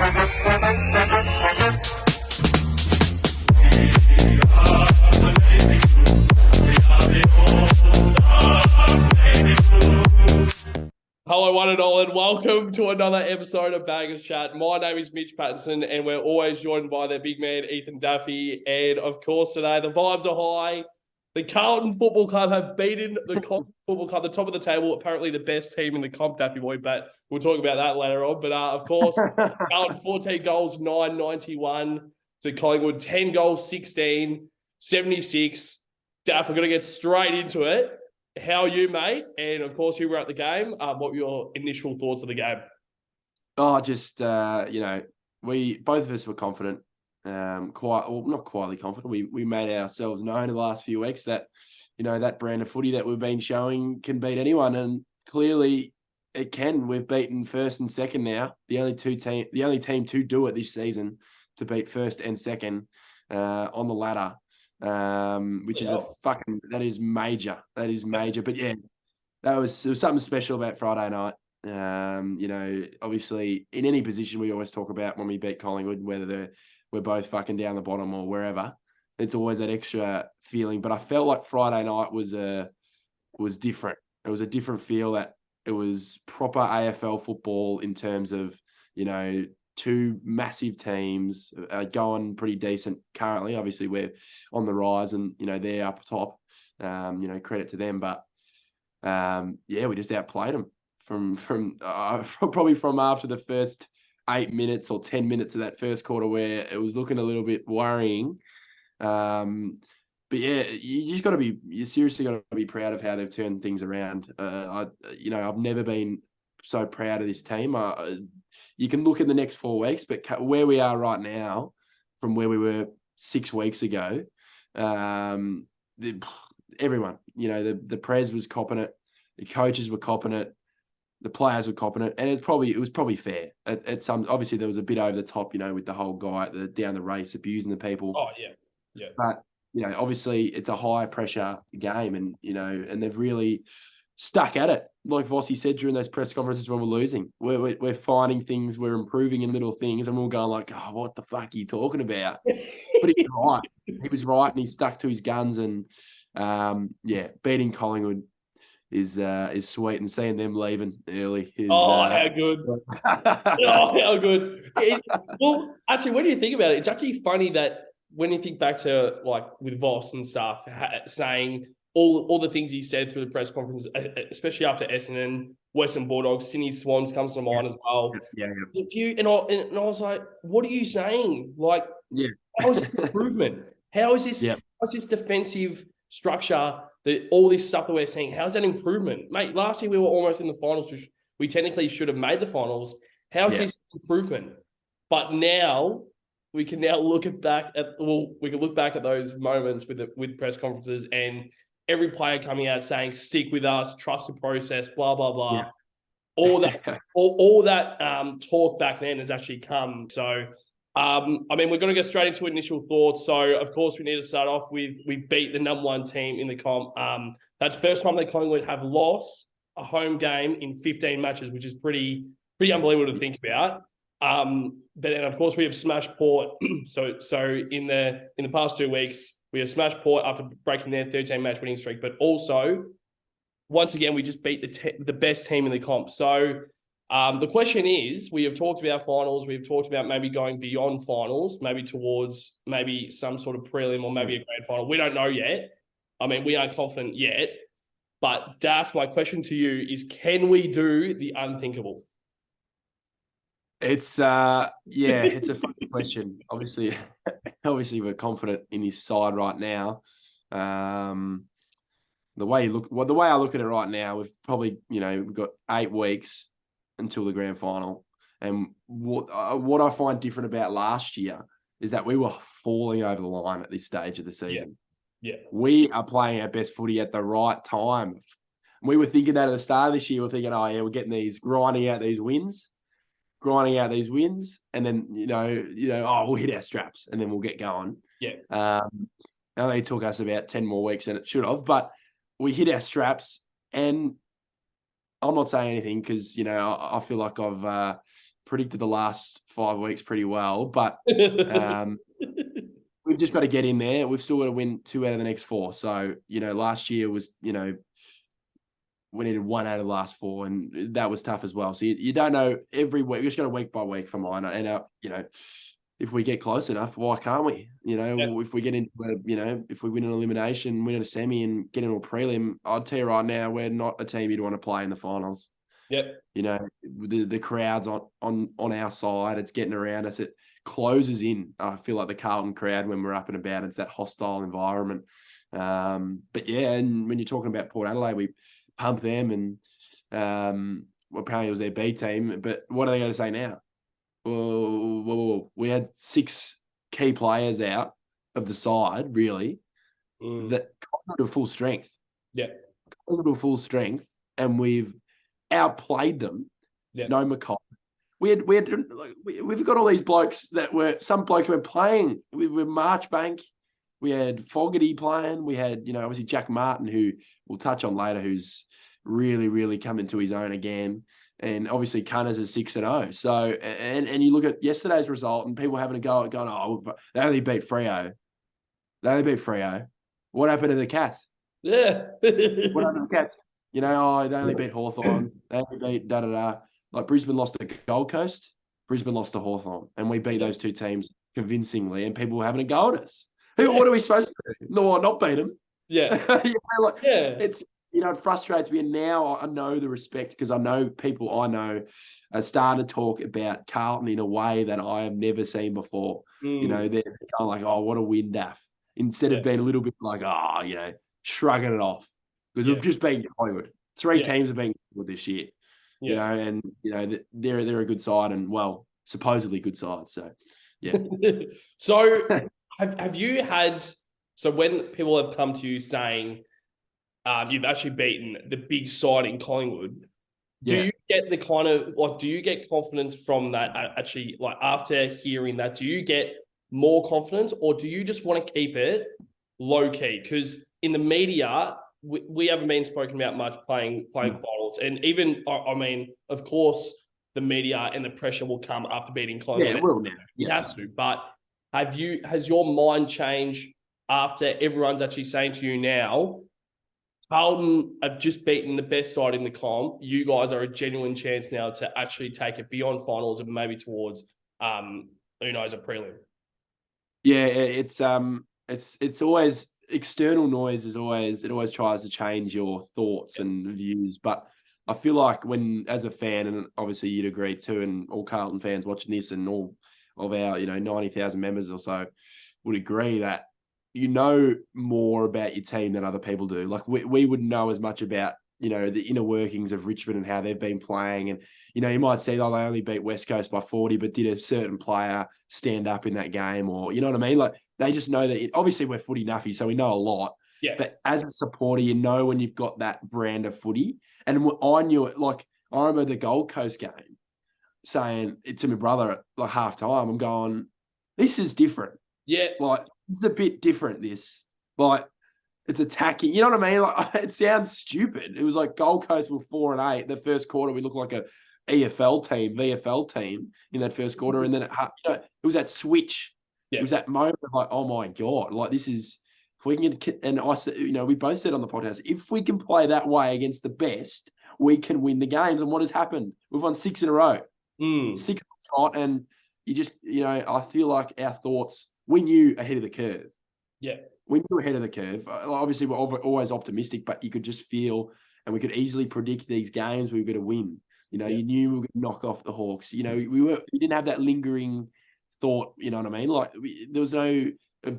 Hello, one and all, and welcome to another episode of Baggers Chat. My name is Mitch Pattinson, and we're always joined by their big man, Ethan Daffy. And of course, today the vibes are high. The Carlton Football Club have beaten the Collingwood Football Club, the top of the table, apparently the best team in the comp, Daffy boy, but we'll talk about that later on. But of course, Carlton 14 goals, 991 to Collingwood, 10 goals, 16, 76. Daff, we're going to get straight into it. How are you, mate? And of course, you were at the game. What were your initial thoughts of the game? We both of us were confident. Not quietly confident. We made ourselves known in the last few weeks that, that brand of footy that we've been showing can beat anyone, and clearly it can. We've beaten first and second now. The only team to do it this season, to beat first and second on the ladder. Which is that is major. That is major. But yeah, there was something special about Friday night. Obviously in any position we always talk about when we beat Collingwood, whether we're both fucking down the bottom or wherever, it's always that extra feeling. But I felt like Friday night was different. It was a different feel, that it was proper AFL football in terms of, two massive teams going pretty decent currently. Obviously, we're on the rise, and they're up top. Credit to them, but we just outplayed them from probably from after the first 8 minutes or 10 minutes of that first quarter, where it was looking a little bit worrying. But yeah, you seriously got to be proud of how they've turned things around. I've never been so proud of this team. You can look in the next 4 weeks, but where we are right now from where we were 6 weeks ago, everyone, the Prez was copping it, the coaches were copping it, the players were copping it, and it was probably fair. At some, obviously there was a bit over the top, with the whole guy down the race abusing the people. Oh yeah. But obviously it's a high pressure game, and and they've really stuck at it. Like Vossi said during those press conferences when we're losing, we're finding things, we're improving in little things, and we're going like, oh, what the fuck are you talking about? But he was right. He was right, and he stuck to his guns. And beating Collingwood is sweet, and seeing them leaving early is how good! How good! Well, actually, when you think about it, it's actually funny that when you think back to like with Voss and stuff, saying all the things he said through the press conference, especially after Essendon, Western Bulldogs, Sydney Swans comes to mind as well. Yeah. And I was like, what are you saying? Like, how is this improvement? How is this? How's this defensive structure? All this stuff that we're seeing, how's that improvement, mate? Last year we were almost in the finals, which we technically should have made the finals. How's this improvement? But now we can look back at those moments with press conferences and every player coming out saying, stick with us, trust the process, blah, blah, blah. Yeah. All that talk back then has actually come. So, we're going to go straight into initial thoughts. So, of course, we need to start off with, we beat the number one team in the comp. That's the first time that Collingwood have lost a home game in 15 matches, which is pretty unbelievable to think about. But then, of course, we have smashed Port. So in the past 2 weeks, we have smashed Port after breaking their 13-match winning streak. But also, once again, we just beat the best team in the comp. So the question is, we have talked about finals. We've talked about maybe going beyond finals, maybe towards maybe some sort of prelim or maybe a grand final. We don't know yet. We aren't confident yet. But Daff, my question to you is, can we do the unthinkable? It's it's a funny question. Obviously we're confident in his side right now. The way I look at it right now, we've probably we've got 8 weeks until the grand final, and what I find different about last year is that we were falling over the line at this stage of the season. Yeah. We are playing our best footy at the right time. We were thinking that at the start of this year. We're thinking, oh yeah, we're getting grinding out these wins, and then we'll hit our straps, and then we'll get going. Yeah. It only took us about 10 more weeks than it should have, but we hit our straps, and I'm not saying anything because I feel like I've predicted the last 5 weeks pretty well, but we've just got to get in there. We've still got to win 2 out of the next 4. So, last year was, we needed 1 out of the last 4, and that was tough as well. So you don't know every week. We just got to week by week for mine. And, if we get close enough, why can't we? If we get into, if we win an elimination, win a semi and get into a prelim, I'll tell you right now, we're not a team you'd want to play in the finals. Yep. The crowd's on our side. It's getting around us. It closes in. I feel like the Carlton crowd when we're up and about. It's that hostile environment. But yeah, and when you're talking about Port Adelaide, we pump them, and apparently it was their B team. But what are they going to say now? Well, we had 6 key players out of the side, really, that got to full strength. Yeah, got to full strength, and we've outplayed them. Yeah. No McCall. We've got all these blokes some blokes were playing. We were Marchbank. We had Fogarty playing. We had, obviously Jack Martin, who we'll touch on later, who's really, really come into his own again. And obviously Cunners is 6-0. So, and you look at yesterday's result and people having a go at going, oh, they only beat Freo. What happened to the Cats? Yeah. What happened to the Cats? They only beat Hawthorn. They only beat da-da-da. Like Brisbane lost to Gold Coast. Brisbane lost to Hawthorn. And we beat those 2 teams convincingly, and people were having a go at us. What are we supposed to do? No, not beat them. Yeah. It's, it frustrates me. And now I know the respect, because I know people I know are starting to talk about Carlton in a way that I have never seen before. They're kind of like, oh, what a win, Daff. Instead of being a little bit like, shrugging it off. Because we've just been Collingwood. 3 teams have been good this year. And they're a good side, and supposedly good side. So yeah. So have you had, so when people have come to you saying you've actually beaten the big side in Collingwood, do you get the kind of do you get confidence from that actually, like after hearing that, do you get more confidence, or do you just want to keep it low key? Because in the media, we haven't been spoken about much playing finals. And even, of course, the media and the pressure will come after beating Collingwood. Yeah, it will now. You have to. But has your mind changed after everyone's actually saying to you now, Carlton have just beaten the best side in the comp. You guys are a genuine chance now to actually take it beyond finals and maybe towards, who knows, a prelim. Yeah, it's always, external noise it always tries to change your thoughts and views. But I feel like when, as a fan, and obviously you'd agree too, and all Carlton fans watching this and all of our, 90,000 members or so would agree that more about your team than other people do. Like we wouldn't know as much about, the inner workings of Richmond and how they've been playing. And, you might see, they only beat West Coast by 40, but did a certain player stand up in that game, or, you know what I mean? Like they just know that obviously we're footy nuffy, so we know a lot. Yeah. But as a supporter, when you've got that brand of footy. And I knew it, like I remember the Gold Coast game saying it to my brother at like half time. I'm going, this is different. Yeah. Like, this is a bit different, this. Like, it's attacking. You know what I mean? Like, it sounds stupid. It was like Gold Coast were 4-8. The first quarter, we looked like a VFL team in that first quarter. And then it was that switch. Yeah. It was that moment of like, oh my God, like this is, if we can get, and I said, we both said on the podcast, if we can play that way against the best, we can win the games. And what has happened? We've won 6 in a row. 6 hot, and you just, I feel like our thoughts, we knew ahead of the curve. Yeah. We knew ahead of the curve. Obviously, we're always optimistic, but you could just feel, and we could easily predict these games we were going to win. You knew we were going to knock off the Hawks. We didn't have that lingering thought, you know what I mean? Like there was no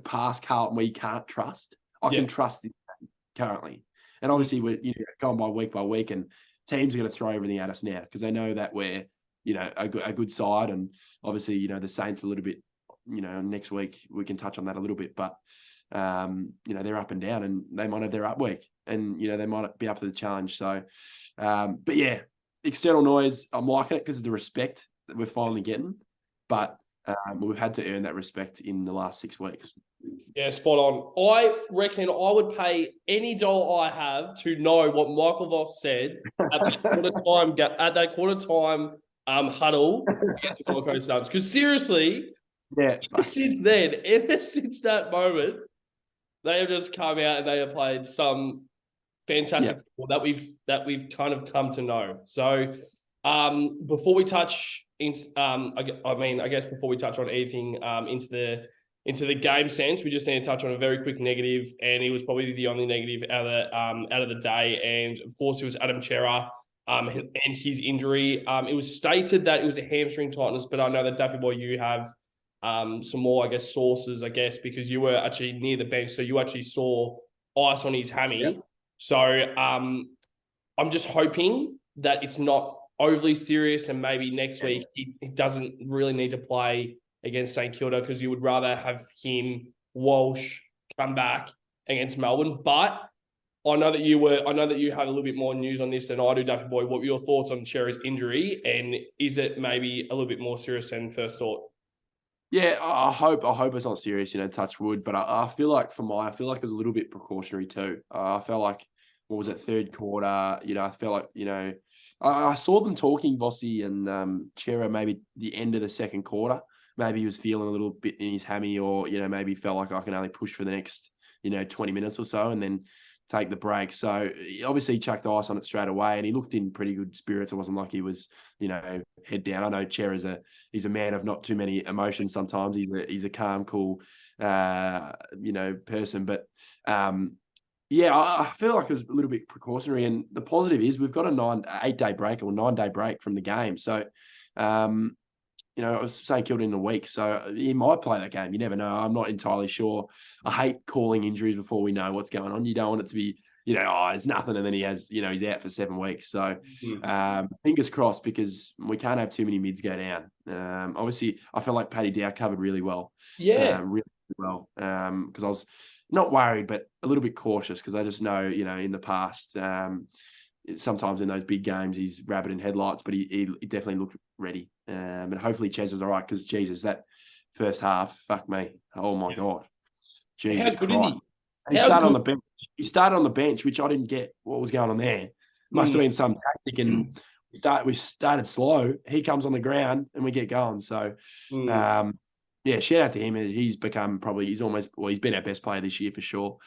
past Carlton where you can't trust. I can trust this game currently. And obviously we're going by week, and teams are going to throw everything at us now because they know that we're, a good side. And obviously, the Saints a little bit, next week we can touch on that a little bit, but they're up and down, and they might have their up week, and they might be up to the challenge. So, but yeah, external noise, I'm liking it because of the respect that we're finally getting, but we've had to earn that respect in the last 6 weeks. Yeah, spot on. I reckon I would pay any dollar I have to know what Michael Voss said at that quarter time huddle against the Gold Coast Suns. Because seriously, ever since that moment, they have just come out and they have played some fantastic football that we've kind of come to know. So, before we touch I guess before we touch on anything into the game sense, we just need to touch on a very quick negative, and it was probably the only negative out of the day. And of course, it was Adam Chera and his injury. It was stated that it was a hamstring tightness, but I know that Daffy Boy, you have some more, I guess, sources, I guess, because you were actually near the bench, so you actually saw ice on his hammy. Yep. So I'm just hoping that it's not overly serious, and maybe next week he doesn't really need to play against St Kilda, because you would rather have him, Walsh, come back against Melbourne. But I know that you have a little bit more news on this than I do, Daffy Boy. What were your thoughts on Chera's injury, and is it maybe a little bit more serious than first thought? Yeah, I hope it's not serious, touch wood. But I feel like it was a little bit precautionary too. I felt like, what was it, third quarter? I felt like, I saw them talking, Vossi and Chera, maybe the end of the second quarter. Maybe he was feeling a little bit in his hammy, or, maybe felt like I can only push for the next, 20 minutes or so and then take the break. So obviously he chucked ice on it straight away, and he looked in pretty good spirits. It wasn't like he was, head down. I know Chera he's a man of not too many emotions sometimes. He's a calm, cool, person. But I feel like it was a little bit precautionary. And the positive is we've got a 9-day break from the game. So, I was St Kilda in a week, so he might play that game. You never know. I'm not entirely sure. I hate calling injuries before we know what's going on. You don't want it to be, it's nothing, and then he has, he's out for 7 weeks. So fingers crossed, because we can't have too many mids go down. Obviously, I felt like Paddy Dow covered really well. Yeah. Really well. Because I was not worried, but a little bit cautious, because I just know, in the past, sometimes in those big games, he's rabbit in headlights, but he definitely looked ready. And hopefully Ches is all right, because, Jesus, that first half, fuck me. Oh, my God. Jesus Christ. He started on the bench. He started on the bench, which I didn't get what was going on there. Must have been some tactic, and we started slow. He comes on the ground, and we get going. So, shout out to him. He's become he's been our best player this year for sure.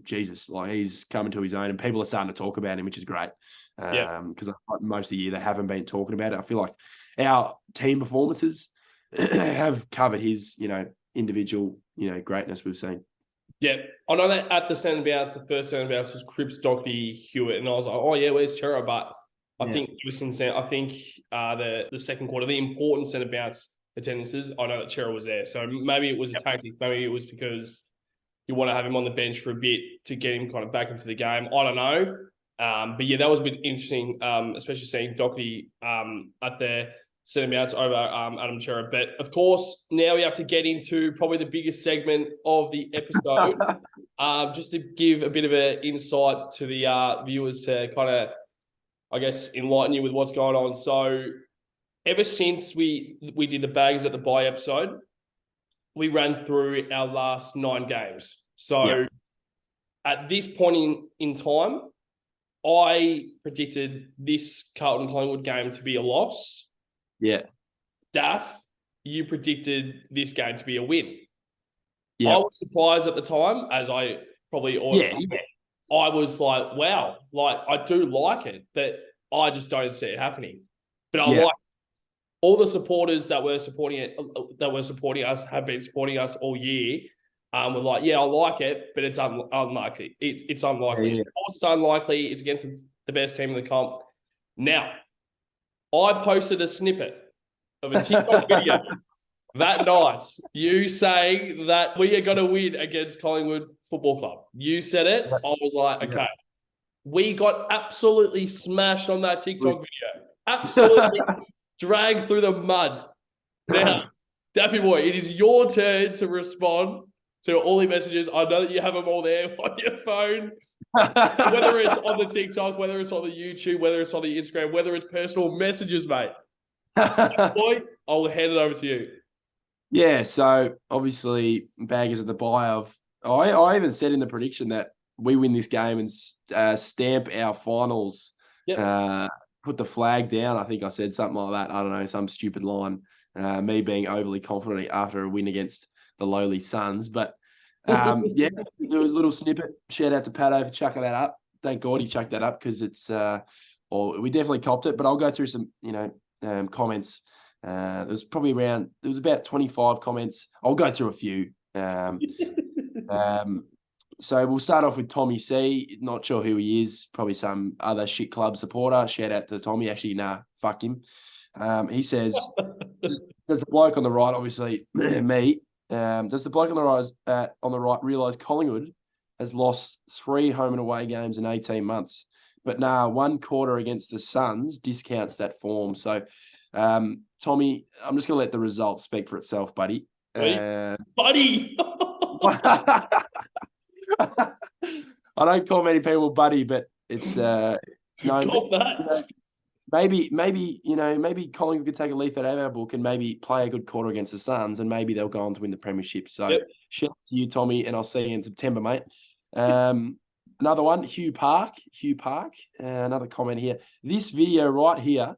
Jesus, like, he's coming to his own, and people are starting to talk about him, which is great. Because most of the year they haven't been talking about it. I feel like our team performances have covered his, individual, greatness we've seen. Yeah, I know that at the centre bounce, the first centre bounce was Cripps, Doherty, Hewitt, and I was like, oh yeah, where's Chera? But I think ever since then, I think the second quarter, the important centre bounce attendances, I know that Chera was there. So maybe it was a tactic, maybe it was because you want to have him on the bench for a bit to get him kind of back into the game. I don't know. But yeah, that was a bit interesting, especially seeing Doherty at the centre bounce over Adam Chera. But of course, now we have to get into probably the biggest segment of the episode, just to give a bit of an insight to the viewers, to kind of, I guess, enlighten you with what's going on. So ever since we did the Baggers at the Bye episode, we ran through our last 9 games. So at this point in time, I predicted this Carlton Collingwood game to be a loss. Yeah. Daff, you predicted this game to be a win. Yeah. I was surprised at the time, as I probably I was like, wow, like, I do like it, but I just don't see it happening. But I like all the supporters that were supporting us, have been supporting us all year. We're like, I like it, but it's unlikely. It's unlikely. Yeah. Of course, it's unlikely. It's against the best team in the comp. Now, I posted a snippet of a TikTok video that night, you saying that we are going to win against Collingwood Football Club. You said it. I was like, okay. We got absolutely smashed on that TikTok video. Absolutely dragged through the mud. Now, Daffy Boy, it is your turn to respond to all the messages. I know that you have them all there on your phone. Whether it's on the TikTok, whether it's on the YouTube, whether it's on the Instagram, whether it's personal messages, mate. Boy, I'll hand it over to you. Yeah, so obviously Baggers at the Bye of... I even said in the prediction that we win this game and stamp our finals put the flag down. I think I said something like that. I don't know, some stupid line. Me being overly confident after a win against the lowly Suns. But yeah, there was a little snippet. Shout out to Pato for chucking that up. Thank God he chucked that up because it's or we definitely copped it. But I'll go through some, comments. There was about 25 comments. I'll go through a few. So we'll start off with Tommy C. Not sure who he is. Probably some other shit club supporter. Shout out to Tommy. Actually, nah, fuck him. He says, does the bloke on the right, obviously me, does the bloke on the right realise Collingwood has lost 3 home and away games in 18 months? But nah, 1 quarter against the Suns discounts that form. So, Tommy, I'm just going to let the results speak for itself, buddy. Buddy! I don't call many people buddy, but it's maybe Collingwood could take a leaf out of our book and maybe play a good quarter against the Suns, and maybe they'll go on to win the premiership. So shout out to you, Tommy, and I'll see you in September, mate. Another one, Hugh Park. Another comment here. This video right here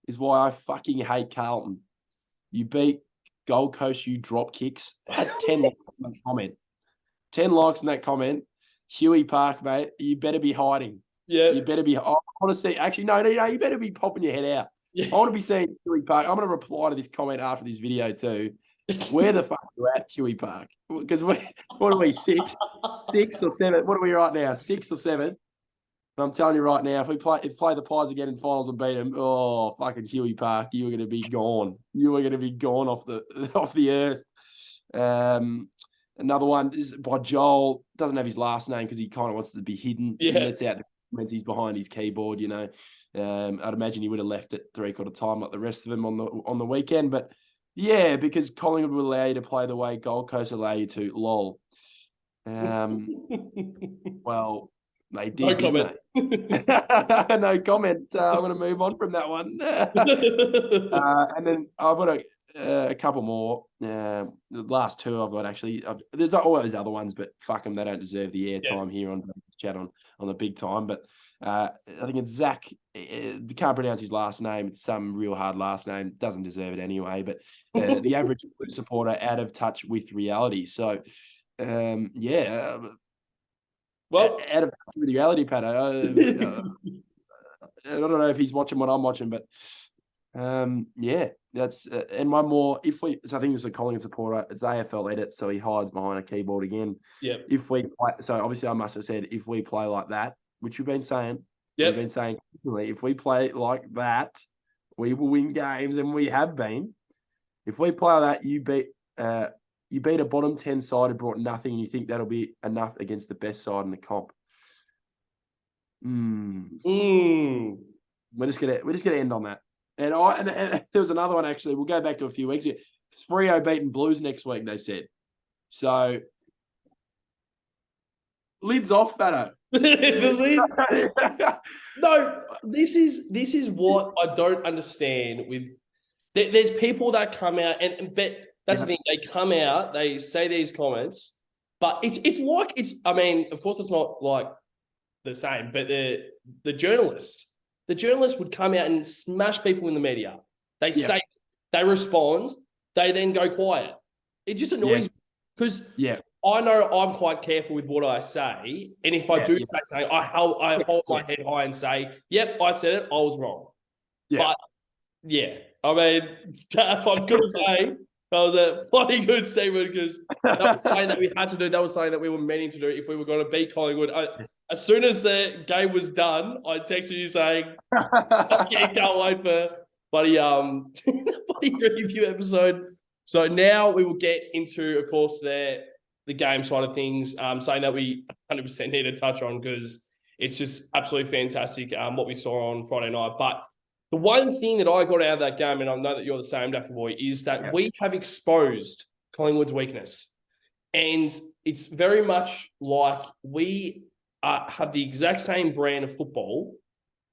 is why I fucking hate Carlton. You beat Gold Coast, you drop kicks. Had 10 likes in that comment. 10 likes in that comment. Huey Park, mate, you better be hiding. Yeah. You better be. I want to see. Actually, no. You better be popping your head out. Yeah. I want to be seeing Huey Park. I'm going to reply to this comment after this video too. Where the fuck are you at, Huey Park? Because what are we, 6 or 7? What are we right now? 6 or 7? But I'm telling you right now, if we play the Pies again in finals and beat them, oh fucking Huey Park, you are going to be gone. You are going to be gone off the earth. Another one is by Joel. Doesn't have his last name because he kind of wants to be hidden. Yeah. He lets out the comments. He's behind his keyboard. I'd imagine he would have left at 3/4 time like the rest of them on the weekend. But yeah, because Collingwood will allow you to play the way Gold Coast allow you to. Lol. Well, they did. No comment. No comment. I'm going to move on from that one. And then I've got a couple more. The last 2 I've got actually. There's always other ones, but fuck them. They don't deserve the airtime here on chat on the big time. But I think it's Zach. Can't pronounce his last name. It's some real hard last name. Doesn't deserve it anyway. But the average supporter out of touch with reality. So, yeah. Well, out of touch with reality, Pat. I don't know if he's watching what I'm watching, but yeah, that's and one more. So I think it's a Collingwood supporter. It's AFL edit, so he hides behind a keyboard again. Yeah. If we play, so obviously I must have said if we play like that, which we've been saying, we've been saying constantly, if we play like that, we will win games, and we have been. If we play like that, you beat a bottom 10 side who brought nothing, and you think that'll be enough against the best side in the comp. We're just gonna end on that. And there was another one actually. We'll go back to a few weeks ago. Freo beating Blues next week, they said. So lids off, Fatto. No, this is what I don't understand. There's people that come out but that's the thing. They come out, they say these comments, but it's like I mean, of course, it's not like the same, but the journalist would come out and smash people in the media. They say, they respond, they then go quiet. It just annoys me because I know I'm quite careful with what I say, and if I do say something, I hold my head high and say, "Yep, I said it. I was wrong." Yeah. But I mean, if I'm going to say. That was a bloody good segment because that was something that we had to do. That was something that we were meaning to do if we were going to beat Collingwood. As soon as the game was done, I texted you saying, I can't wait for bloody review episode. So now we will get into, of course, the game side of things, saying that we 100% need to touch on because it's just absolutely fantastic what we saw on Friday night. But the one thing that I got out of that game, and I know that you're the same, Ducky Boy, is that we have exposed Collingwood's weakness. And it's very much like we have the exact same brand of football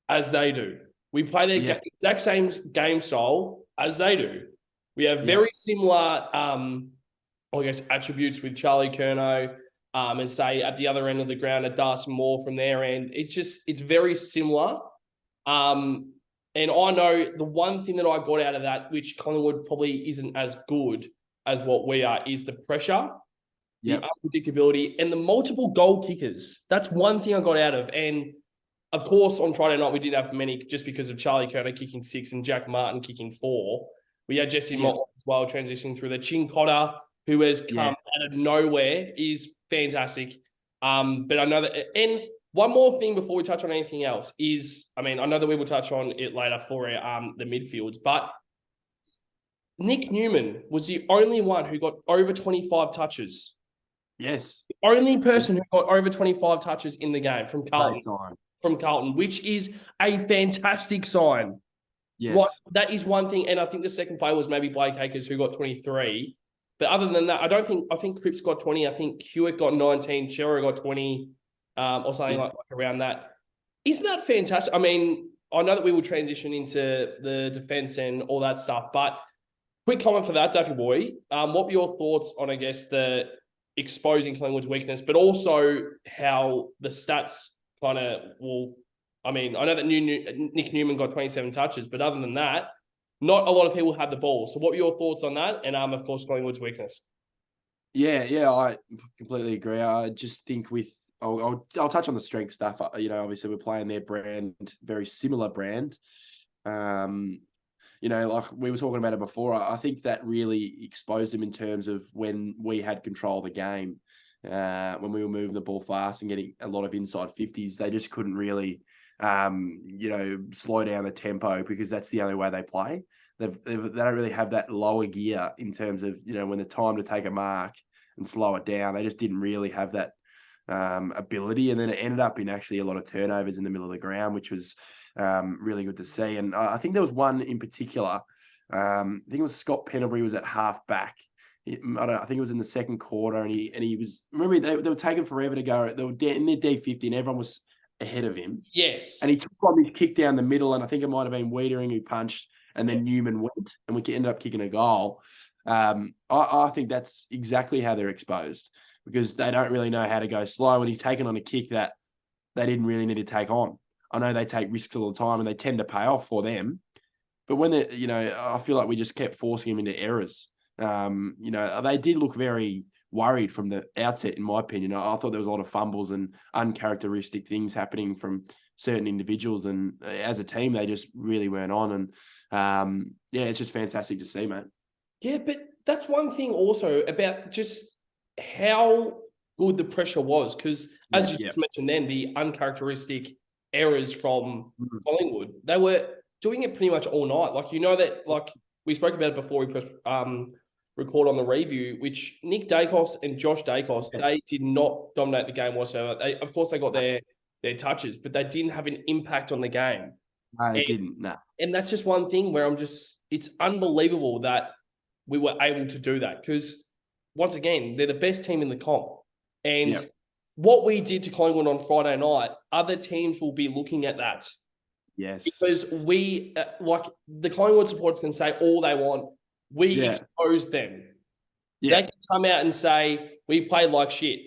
as they do. We play the exact same game style as they do. We have very similar, attributes with Charlie Curnow and say at the other end of the ground at Darcy Moore from their end. It's very similar. And I know the one thing that I got out of that, which Collingwood probably isn't as good as what we are, is the pressure, the unpredictability, and the multiple goal kickers. That's one thing I got out of. And of course, on Friday night, we didn't have many just because of Charlie Kerner kicking 6 and Jack Martin kicking 4. We had Jesse Motley as well transitioning through. The Chin Cotter, who has come out of nowhere, is fantastic. But I know that, and one more thing before we touch on anything else is, I mean, I know that we will touch on it later for the midfields, but Nick Newman was the only one who got over 25 touches. Yes. The only person who got over 25 touches in the game from Carlton, which is a fantastic sign. Yes. Right, that is one thing. And I think the second player was maybe Blake Acres, who got 23. But other than that, I think Cripps got 20. I think Hewitt got 19. Shearer got 20, or something like around that. Isn't that fantastic? I mean, I know that we will transition into the defense and all that stuff, but quick comment for that, Duffy boy. What were your thoughts on, I guess, the exposing Collingwood's weakness, but also how the stats kind of will. I mean, I know that Nick Newman got 27 touches, but other than that, not a lot of people had the ball. So what were your thoughts on that? And of course, Collingwood's weakness. Yeah, I completely agree. I just think I'll touch on the strength stuff. Obviously we're playing their brand, very similar brand. Like we were talking about it before, I think that really exposed them in terms of when we had control of the game. When we were moving the ball fast and getting a lot of inside 50s, they just couldn't really slow down the tempo because that's the only way they play. They don't really have that lower gear in terms of, when the time to take a mark and slow it down. They just didn't really have that ability. And then it ended up in actually a lot of turnovers in the middle of the ground, which was really good to see. And I think there was one in particular. I think it was Scott Pendlebury was at half back. I think it was in the second quarter, and he was. Remember, they were taking forever to go. They were in their D50, and everyone was ahead of him. Yes. And he took on his kick down the middle, and I think it might have been Wiedering who punched, and then Newman went, and we ended up kicking a goal. I think that's exactly how they're exposed, because they don't really know how to go slow, and he's taken on a kick that they didn't really need to take on. I know they take risks all the time, and they tend to pay off for them. But when I feel like we just kept forcing him into errors. They did look very worried from the outset, in my opinion. I thought there was a lot of fumbles and uncharacteristic things happening from certain individuals, and as a team, they just really weren't on. And it's just fantastic to see, mate. Yeah, but that's one thing also about just how good the pressure was, because as you just mentioned then, the uncharacteristic errors from Collingwood, they were doing it pretty much all night. Like we spoke about it before we record on the review, which Nick Dacos and Josh Dacos, they did not dominate the game whatsoever. Of course, they got their touches, but they didn't have an impact on the game. No, they didn't. No. And that's just one thing where it's unbelievable that we were able to do that, because once again, they're the best team in the comp. And what we did to Collingwood on Friday night, other teams will be looking at that. Yes. Because we, like the Collingwood supporters can say all they want. We exposed them. Yeah. They can come out and say, we played like shit.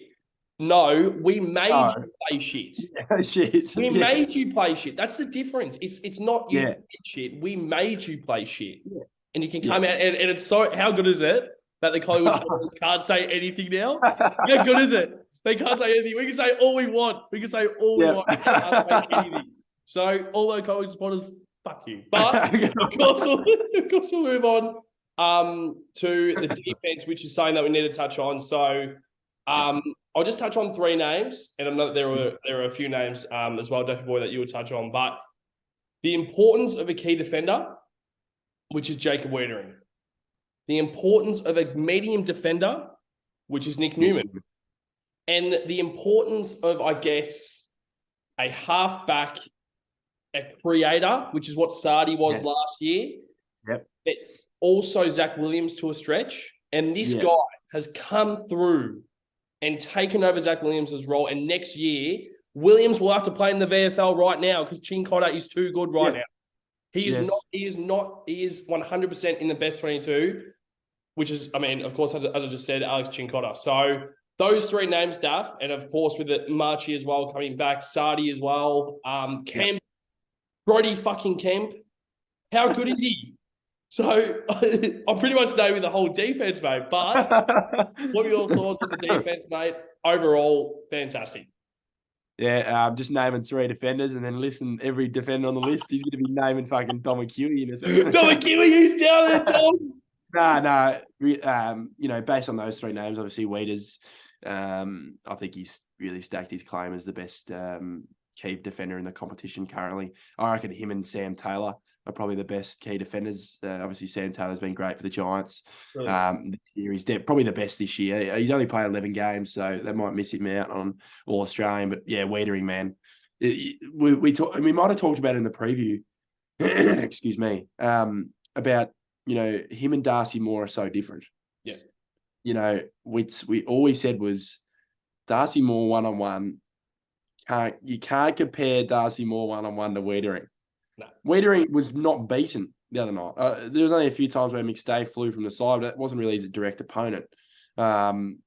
No, we made you play shit. Shit. We made you play shit. That's the difference. It's not you played shit. We made you play shit. Yeah. And you can come out and it's so, how good is it that the Collingwood supporters can't say anything now? How good is it? They can't say anything. We can say all we want. We can say all we want. We can't say anything. So all those Collingwood supporters, fuck you. But of course we'll move on to the defense, which is something that we need to touch on. So I'll just touch on 3 names, and I know that there are a few names as well, Duffy Boy, that you would touch on. But the importance of a key defender, which is Jacob Wiedering. The importance of a medium defender, which is Nick Newman. And the importance of, I guess, a halfback, a creator, which is what Sardi was last year. Yep. But also Zach Williams to a stretch. And this guy has come through and taken over Zach Williams' role. And next year, Williams will have to play in the VFL right now because Chin Cotter is too good right now. He is 100% in the best 22, which is, I mean, of course, as I just said, Alex Chin Cotter. So those 3 names, Daff, and of course with the Marchi as well coming back, Sardi as well, Kemp, Brody fucking Kemp. How good is he? So I'm pretty much naming the whole defense, mate. But what are your thoughts on the defense, mate? Overall, fantastic. Yeah, just naming 3 defenders, and then listen, every defender on the list, he's going to be naming fucking Domakui in a second. Domakui, he's down there, Tom. Based on those 3 names, obviously Weeders, I think he's really stacked his claim as the best key defender in the competition currently. I reckon him and Sam Taylor are probably the best key defenders. Obviously, Sam Taylor's been great for the Giants. This year he's probably the best this year. He's only played 11 games, so they might miss him out on All-Australian. But yeah, Wiedering, man. We might have talked about it in the preview, excuse me, about, him and Darcy Moore are so different. Yeah. We always said was Darcy Moore one-on-one. You can't compare Darcy Moore one-on-one to Wiedering. No. Wiedering was not beaten the other night. There was only a few times where McStay flew from the side, but it wasn't really his direct opponent. And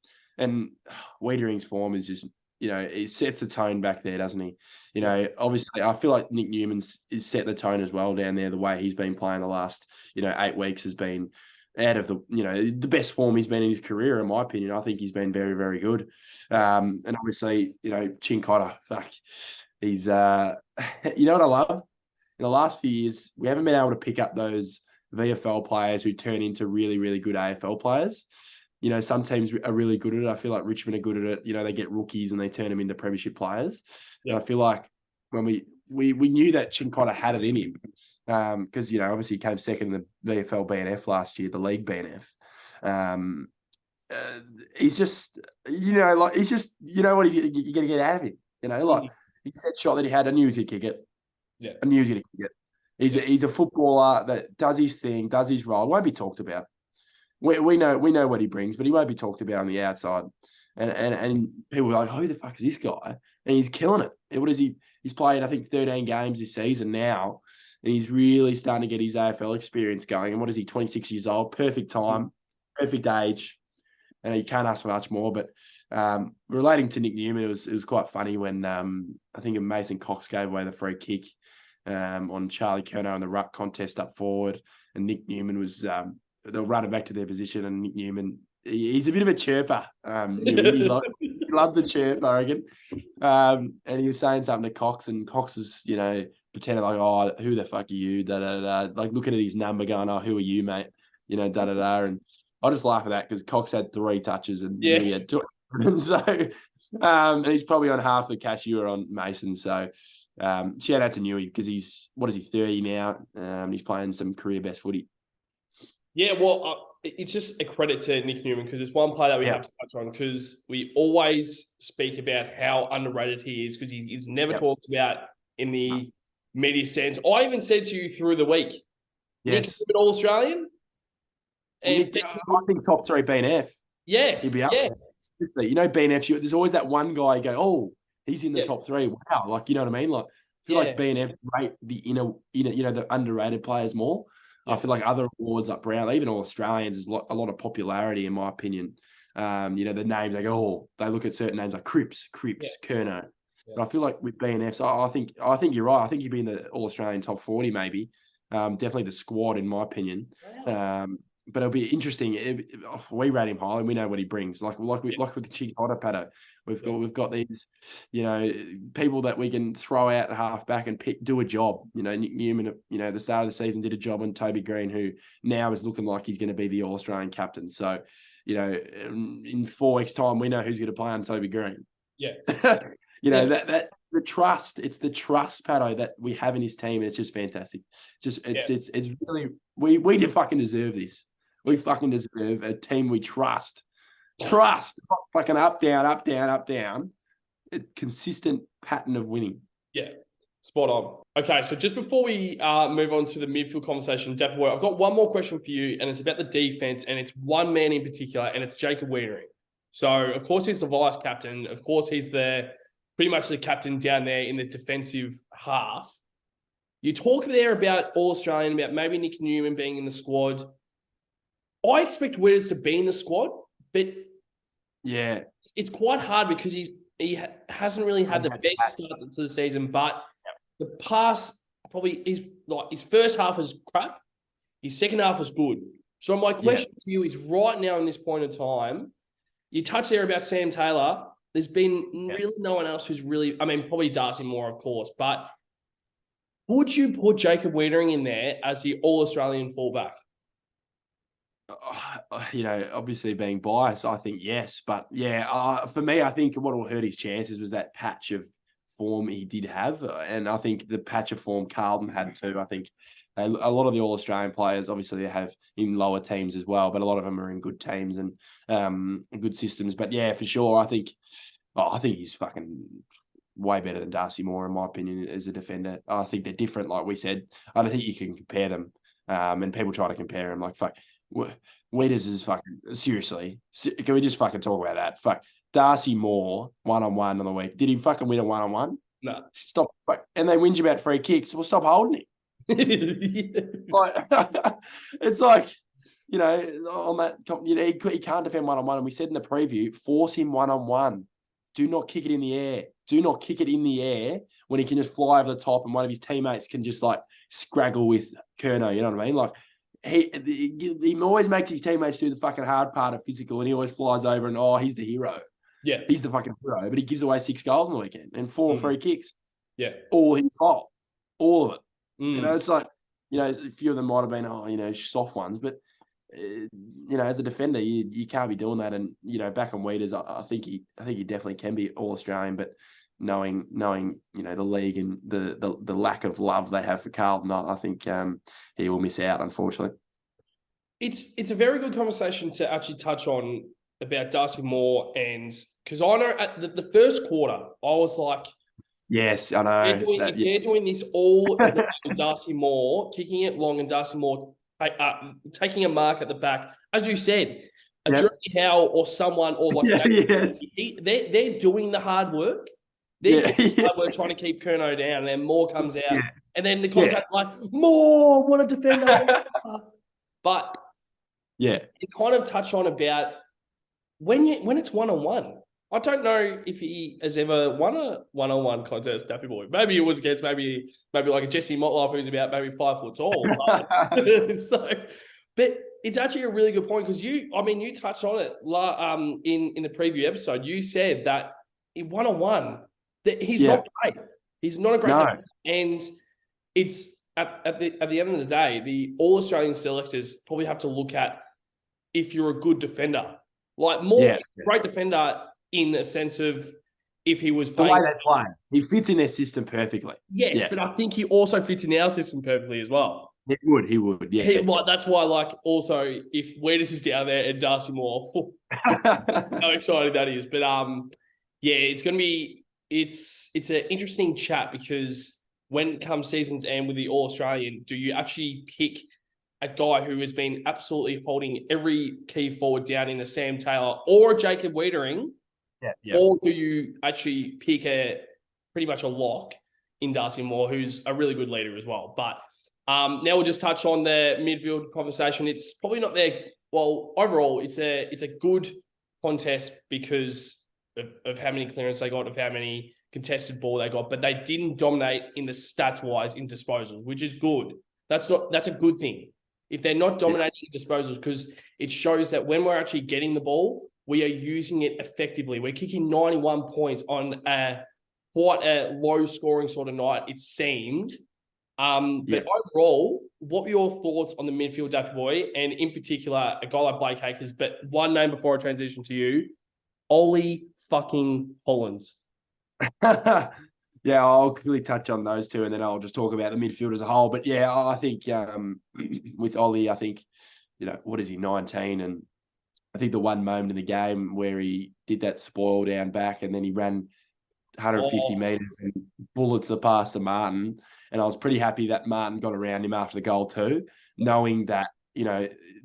Wiedering's form is just, it sets the tone back there, doesn't he? Obviously, I feel like Nick Newman's is set the tone as well down there. The way he's been playing the last, 8 weeks has been out of the best form he's been in his career, in my opinion. I think he's been very, very good. And obviously, Chincotta, fuck, he's, you know what I love? In the last few years, we haven't been able to pick up those VFL players who turn into really, really good AFL players. Some teams are really good at it. I feel like Richmond are good at it. They get rookies and they turn them into premiership players. Yeah. And I feel like when we knew that Chincotta had it in him, because, obviously he came second in the VFL BNF last year, the league BNF. He's just, he's just, what you're going to get out of him. He said shot that he had, I knew he was going to kick it. Yeah. I knew he was going to kick it. He's a footballer that does his thing, does his role. Won't be talked about. We know what he brings, but he won't be talked about on the outside. And people are like, who the fuck is this guy? And he's killing it. What is he? He's played, I think, 13 games this season now, and he's really starting to get his AFL experience going. And what is he? 26 years old, perfect time, perfect age. And you can't ask for much more. But relating to Nick Newman, it was quite funny when I think Mason Cox gave away the free kick on Charlie Curnow in the Ruck contest up forward, and Nick Newman was they'll run it back to their position, and Nick Newman, he's a bit of a chirper. He loves the chirp, I reckon. And he was saying something to Cox, and Cox was, pretending like, oh, who the fuck are you? Da da da. Like looking at his number, going, oh, who are you, mate? Da da da. And I just laugh at that because Cox had 3 touches and he had 2. And so, and he's probably on half the cash you were on Mason. So, shout out to Newey because he's 30 now? He's playing some career best footy. Yeah, well, it's just a credit to Nick Newman because it's one player that we have to touch on because we always speak about how underrated he is because he's never talked about in the media sense. I even said to you through the week, yes, Nick, All Australian. And I think top 3 BNF. Yeah, he'll be up there. BNF. There's always that one guy you go, oh, he's in the top 3. Wow, like you know what I mean? Like I feel like BNF rate the inner, the underrated players more. I feel like other awards like Brown, even All Australians, is a lot of popularity in my opinion. The names they go, they look at certain names like Cripps, Curnow. But I feel like with BNFs, I think you're right. I think you'd be in the All Australian top 40 maybe. Definitely the squad in my opinion. Wow. But it'll be interesting. We rate him highly. We know what he brings. Like with the Chincotta Pato, we've got these, people that we can throw out at half back and do a job. Nick Newman, at the start of the season did a job on Toby Green, who now is looking like he's going to be the All Australian captain. So, in 4 weeks' time, we know who's going to play on Toby Green. Yeah. That the trust. It's the trust, Pato, that we have in his team, and it's just fantastic. It's really we fucking deserve this. We fucking deserve a team we trust. Trust, not like an up, down, up, down, up, down. A consistent pattern of winning. Yeah, spot on. Okay, so just before we move on to the midfield conversation, I've got one more question for you, and it's about the defense, and it's one man in particular, and it's Jacob Wiedering. So, of course, he's the vice captain. Of course, he's pretty much the captain down there in the defensive half. You talk there about All-Australian, about maybe Nick Newman being in the squad. I expect Witters to be in the squad, but it's quite hard because he hasn't really had the best start to the season. But the past probably his first half was crap. His second half was good. So my question to you is right now in this point in time, you touched there about Sam Taylor. There's been really no one else who's really, I mean, probably Darcy Moore, of course, but would you put Jacob Wiedering in there as the All-Australian fullback? Obviously being biased, I think yes. But for me, I think what will hurt his chances was that patch of form he did have. And I think the patch of form Carlton had too. I think a lot of the All-Australian players, obviously they have in lower teams as well, but a lot of them are in good teams and good systems. But yeah, for sure, I think he's fucking way better than Darcy Moore, in my opinion, as a defender. I think they're different, like we said. I don't think you can compare them. And people try to compare them like, fuck, Weeders is fucking, seriously. Can we just fucking talk about that? Fuck. Darcy Moore, one-on-one on the week. Did he fucking win a one-on-one? No. Stop. And they whinge about free kicks. Well, stop holding him. Like, it's like, on that, he can't defend one-on-one. And we said in the preview, force him one-on-one. Do not kick it in the air. Do not kick it in the air when he can just fly over the top and one of his teammates can just like scraggle with Curnow. You know what I mean? Like, he always makes his teammates do the fucking hard part of physical and he always flies over and, he's the hero. Yeah. He's the fucking hero. But he gives away 6 goals on the weekend and 4 free kicks. Yeah. All his fault. All of it. It's like, a few of them might have been, soft ones. But, as a defender, you can't be doing that. And, back on Weeders, I think he definitely can be All-Australian. But knowing the league and the lack of love they have for Carlton, I think he will miss out, unfortunately. It's a very good conversation to actually touch on about Darcy Moore, and because I know at the first quarter I was like, yes, I know they're doing this all Darcy Moore kicking it long and Darcy Moore taking a mark at the back, as you said. Jeremy Howe or someone or like they're doing the hard work. They're doing the hard work trying to keep Curnow down, and then Moore comes out, and then the contact like Moore, what a defender! But you kind of touch on about when it's one-on-one. I don't know if he has ever won a one-on-one contest, Daffy Boy. Maybe it was against maybe like a Jesse Motlop who's about maybe 5 foot tall. But it's actually a really good point because you touched on it in the preview episode. You said that in one-on-one that he's not great. He's not a great defender. And it's at the end of the day, the All-Australian selectors probably have to look at if you're a good defender. Like Moore, great defender in the sense of if he was playing. The way they play. He fits in their system perfectly. Yes, but I think he also fits in our system perfectly as well. He would, yeah. That's why, also, if Weeders is down there and Darcy Moore, how exciting that is. But, it's going to be – it's an interesting chat because when it comes season's end with the All-Australian, do you actually pick – a guy who has been absolutely holding every key forward down in a Sam Taylor or a Jacob Wiedering? Or do you actually pick pretty much a lock in Darcy Moore, who's a really good leader as well? But now we'll just touch on the midfield conversation. It's probably not there. Well, overall, it's a good contest because of how many clearance they got, of how many contested ball they got, but they didn't dominate in the stats-wise in disposals, which is good. That's a good thing. If they're not dominating disposals, because it shows that when we're actually getting the ball, we are using it effectively. We're kicking 91 points on quite a low-scoring sort of night, it seemed. But overall, what were your thoughts on the midfield, Daffy Boy, and in particular, a guy like Blake Acres, but one name before I transition to you, Ollie fucking Hollands. Yeah, I'll quickly touch on those two and then I'll just talk about the midfield as a whole. But yeah, I think with Ollie, I think, what is he, 19? And I think the one moment in the game where he did that spoil down back and then he ran 150 metres and bullets the pass to Martin. And I was pretty happy that Martin got around him after the goal too, knowing that,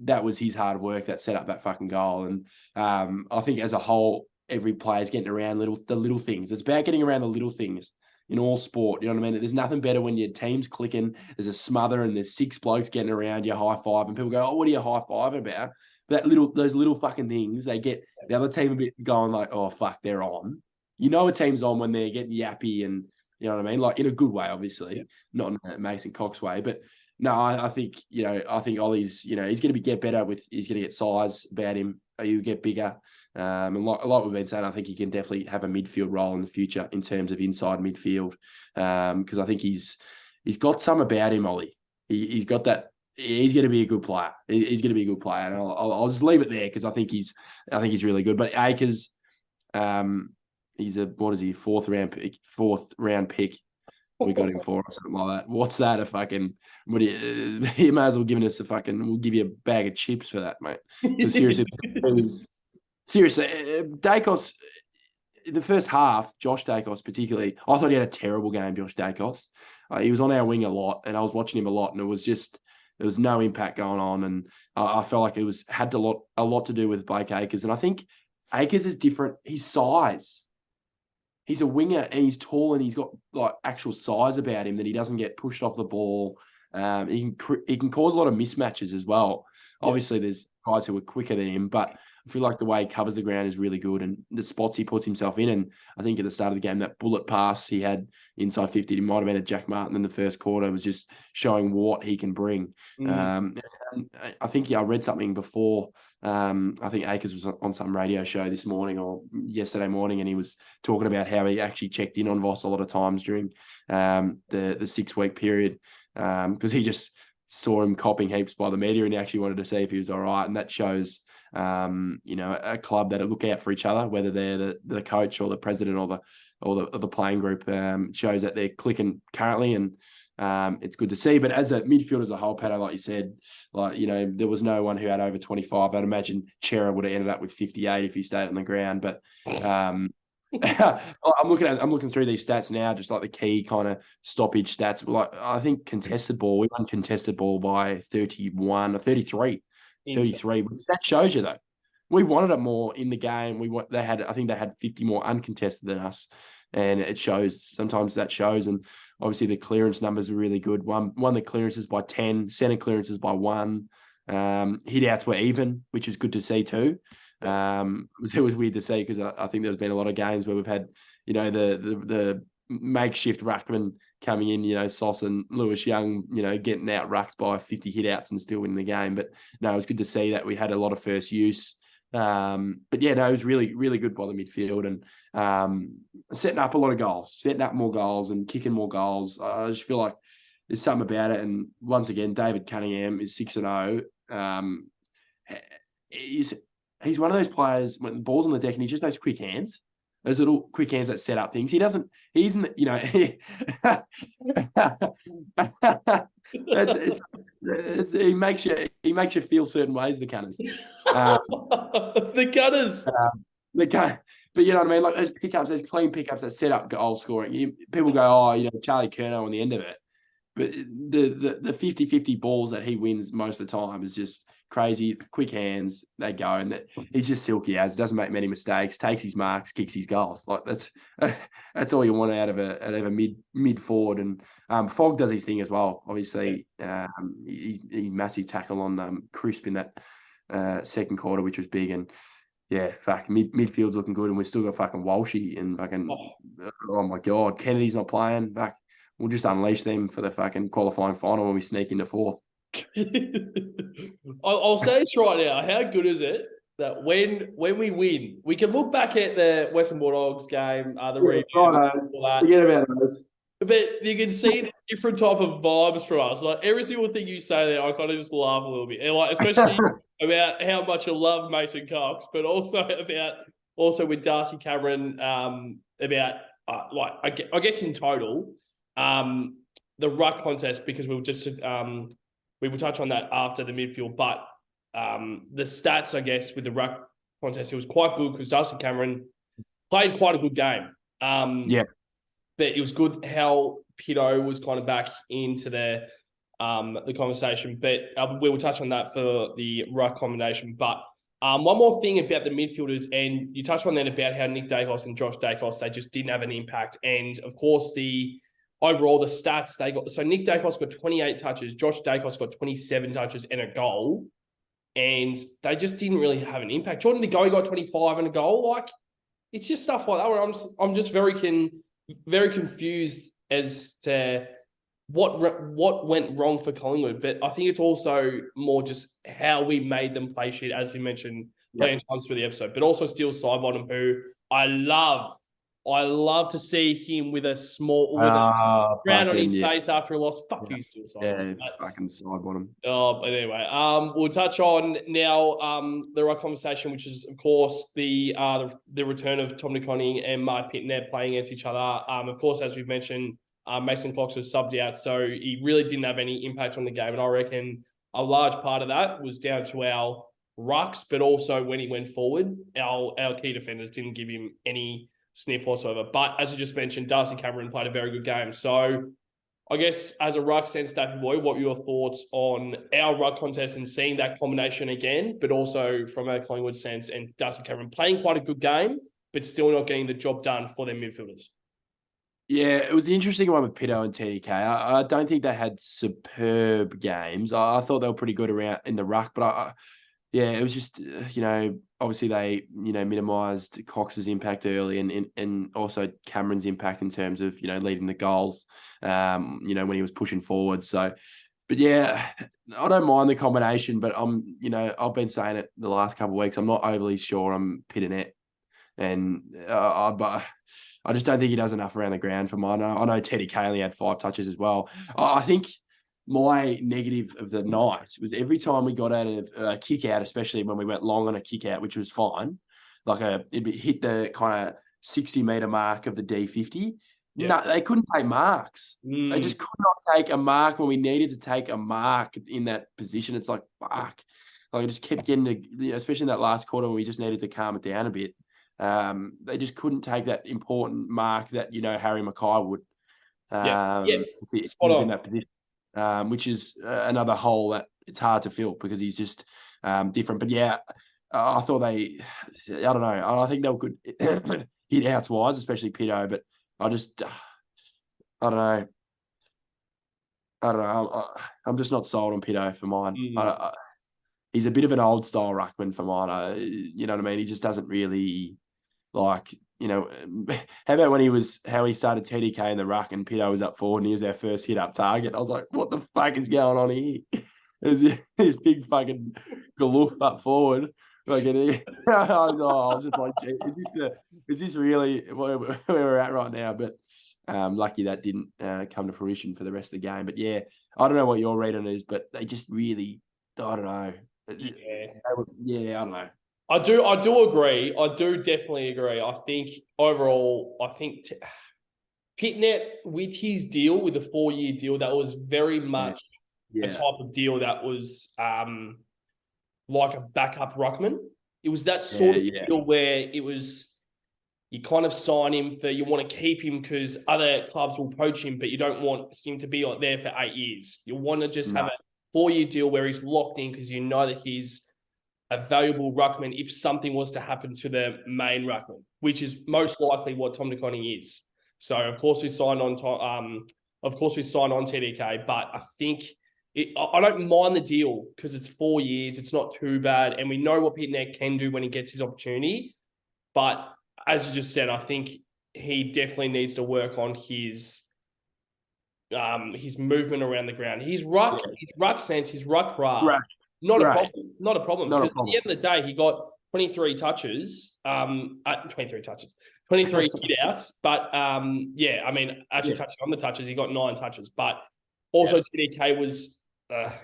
that was his hard work that set up that fucking goal. And I think as a whole, every player's getting around the little things. It's about getting around the little things in all sport. You know what I mean? There's nothing better when your team's clicking, there's a smother and there's 6 blokes getting around you, high five, and people go, oh, what are you high fiving about? But those little fucking things, they get the other team a bit going like, oh, fuck, they're on. A team's on when they're getting yappy and, You know what I mean? Like in a good way, obviously, not in a Mason Cox way. But no, I think, I think Ollie's, he's going to get better he's going to get size about him. He'll get bigger. And like we've been saying, I think he can definitely have a midfield role in the future in terms of inside midfield. Because I think he's got some about him, Ollie. He's got that. He's going to be a good player. He's going to be a good player, and I'll just leave it there because I think he's really good. But Akers, he's a fourth round pick. We got him for or something like that. What's that? You may as well give us we'll give you a bag of chips for that, mate. Because seriously, Dacos, the first half, Josh Dacos particularly, I thought he had a terrible game, Josh Dacos. He was on our wing a lot, and I was watching him a lot, and there was no impact going on, and I felt like it had a lot to do with Blake Acres. And I think Acres is different. His size. He's a winger, and he's tall, and he's got like actual size about him that he doesn't get pushed off the ball. He can cause a lot of mismatches as well. Yeah. Obviously, there's guys who are quicker than him, but I feel like the way he covers the ground is really good, and the spots he puts himself in. And I think at the start of the game, that bullet pass he had inside 50, it might have been a Jack Martin in the first quarter, was just showing what he can bring. And I think I read something before. I think Akers was on some radio show this morning or yesterday morning, and he was talking about how he actually checked in on Voss a lot of times during the 6-week period because he just saw him copping heaps by the media, and he actually wanted to see if he was all right. And that shows a club that look out for each other, whether they're the coach or the president or the playing group, shows that they're clicking currently, and it's good to see. But as a midfield as a whole, Pato, like you said, there was no one who had over 25. I'd imagine Chera would have ended up with 58 if he stayed on the ground. But I'm looking through these stats now, just like the key kind of stoppage stats. Like I think contested ball, we won contested ball by 31 or 33. 33. That shows you though. We wanted it more in the game. I think they had 50 more uncontested than us. And it shows, sometimes that shows. And obviously the clearance numbers are really good. Won the clearances by 10, centre clearances by 1. Hit outs were even, which is good to see too. It was weird to see because I think there's been a lot of games where we've had, the makeshift ruckman coming in, Sauce and Lewis Young, getting out rucked by 50 hit outs and still winning the game. But no, it was good to see that we had a lot of first use. But yeah, no, it was really, really good by the midfield and setting up a lot of goals, setting up more goals and kicking more goals. I just feel like there's something about it. And once again, David Cunningham is 6-0. He's one of those players when the ball's on the deck and he just has quick hands. Those little quick hands that set up things. He isn't, he makes you feel certain ways, the Cunners. The Cunners. But you know what I mean? Like those pickups, those clean pickups that set up goal scoring. People go, Charlie Curnow on the end of it. But the 50-50 balls that he wins most of the time is just crazy. Quick hands, they go, and he's just silky as, doesn't make many mistakes, takes his marks, kicks his goals. Like that's all you want out of a mid forward. And Fogg does his thing as well. Obviously, he massive tackle on Crisp in that second quarter, which was big. And yeah, midfield's looking good, and we've still got fucking Walshy and fucking oh my god, Kennedy's not playing. We'll just unleash them for the fucking qualifying final when we sneak into fourth. I'll say this right now. How good is it that when we win, we can look back at the Western Bulldogs game, the review, all that. Forget about those. But you can see the different type of vibes from us. Like every single thing you say there, I kind of just laugh a little bit, and like especially about how much I love Mason Cox, but also with Darcy Cameron, about I guess in total. The ruck contest, because we will touch on that after the midfield, but the stats, I guess, with the ruck contest, it was quite good because Darcy Cameron played quite a good game. But it was good how Pito was kind of back into the conversation. But we will touch on that for the ruck combination. But one more thing about the midfielders, and you touched on that about how Nick Dacos and Josh Dacos, they just didn't have an impact. And of course, overall, the stats they got. So Nick Dacos got 28 touches. Josh Dacos got 27 touches and a goal. And they just didn't really have an impact. Jordan De Goey got 25 and a goal. Like, it's just stuff like that where I'm just very very confused as to what went wrong for Collingwood. But I think it's also more just how we made them play shit, as we mentioned plenty of times through the episode. But also Steele Sidebottom, who I love to see him with a frown on his face after a loss. Fuck you, Steele Sidebottom. Yeah, fucking Sidebottom. Oh, but anyway, we'll touch on now the right conversation, which is of course the return of Tom DeConning and Mark Pitnet playing against each other. Of course, as we've mentioned, Mason Cox was subbed out, so he really didn't have any impact on the game, and I reckon a large part of that was down to our rucks, but also when he went forward, our key defenders didn't give him any sniff whatsoever. But as you just mentioned, Darcy Cameron played a very good game. So I guess as a ruck sense, Daffy Boy, what were your thoughts on our ruck contest and seeing that combination again, but also from a Collingwood sense and Darcy Cameron playing quite a good game, but still not getting the job done for their midfielders? Yeah, it was an interesting one with Pitto and TDK. I don't think they had superb games. I thought they were pretty good around in the ruck, but yeah, it was just, obviously they, minimised Cox's impact early and also Cameron's impact in terms of, leading the goals, when he was pushing forward. So, but yeah, I don't mind the combination, but I've been saying it the last couple of weeks. I'm not overly sure I'm Pittonet. And but I just don't think he does enough around the ground for mine. I know Teddy Cayley had 5 touches as well. I think my negative of the night was every time we got out of a kick out, especially when we went long on a kick out, which was fine, it hit the kind of 60-meter mark of the D50. Yeah. No, they couldn't take marks. They just could not take a mark when we needed to take a mark in that position. It's like, fuck. Like, I just kept getting to, especially in that last quarter when we just needed to calm it down a bit. They just couldn't take that important mark that, Harry Mackay would. If he was in that position. Which is another hole that it's hard to fill because he's just different. But yeah, I thought I don't know. I think they were good hit outs wise, especially Pitto. But I don't know. I'm just not sold on Pitto for mine. He's a bit of an old style ruckman for mine. You know what I mean? He just doesn't really how about how he started TDK in the ruck and Pitto was up forward and he was our first hit up target. I was like, what the fuck is going on here? There's this big fucking galoof up forward. I was just like, is this really where we're at right now? But lucky that didn't come to fruition for the rest of the game. But yeah, I don't know what your read on it is, but they just really, I don't know. Yeah, I don't know. I do agree. I do definitely agree. I think overall, Pitnet with his deal, with the 4-year deal, that was very much a type of deal that was like a backup ruckman. It was that sort of deal where it was you kind of sign him you want to keep him because other clubs will poach him, but you don't want him to be there for 8 years. You want to just have a 4-year deal where he's locked in because you know that he's a valuable ruckman if something was to happen to the main ruckman, which is most likely what Tom DeConning is. So of course we signed on TDK, but I think I don't mind the deal because it's 4 years. It's not too bad, and we know what Pitnet can do when he gets his opportunity. But as you just said, I think he definitely needs to work on his movement around the ground. His ruck sense, his ruck craft. Not a problem. Because at the end of the day, he got 23 touches, 23 hit outs. But touching on the touches, he got 9 touches. But also TDK was,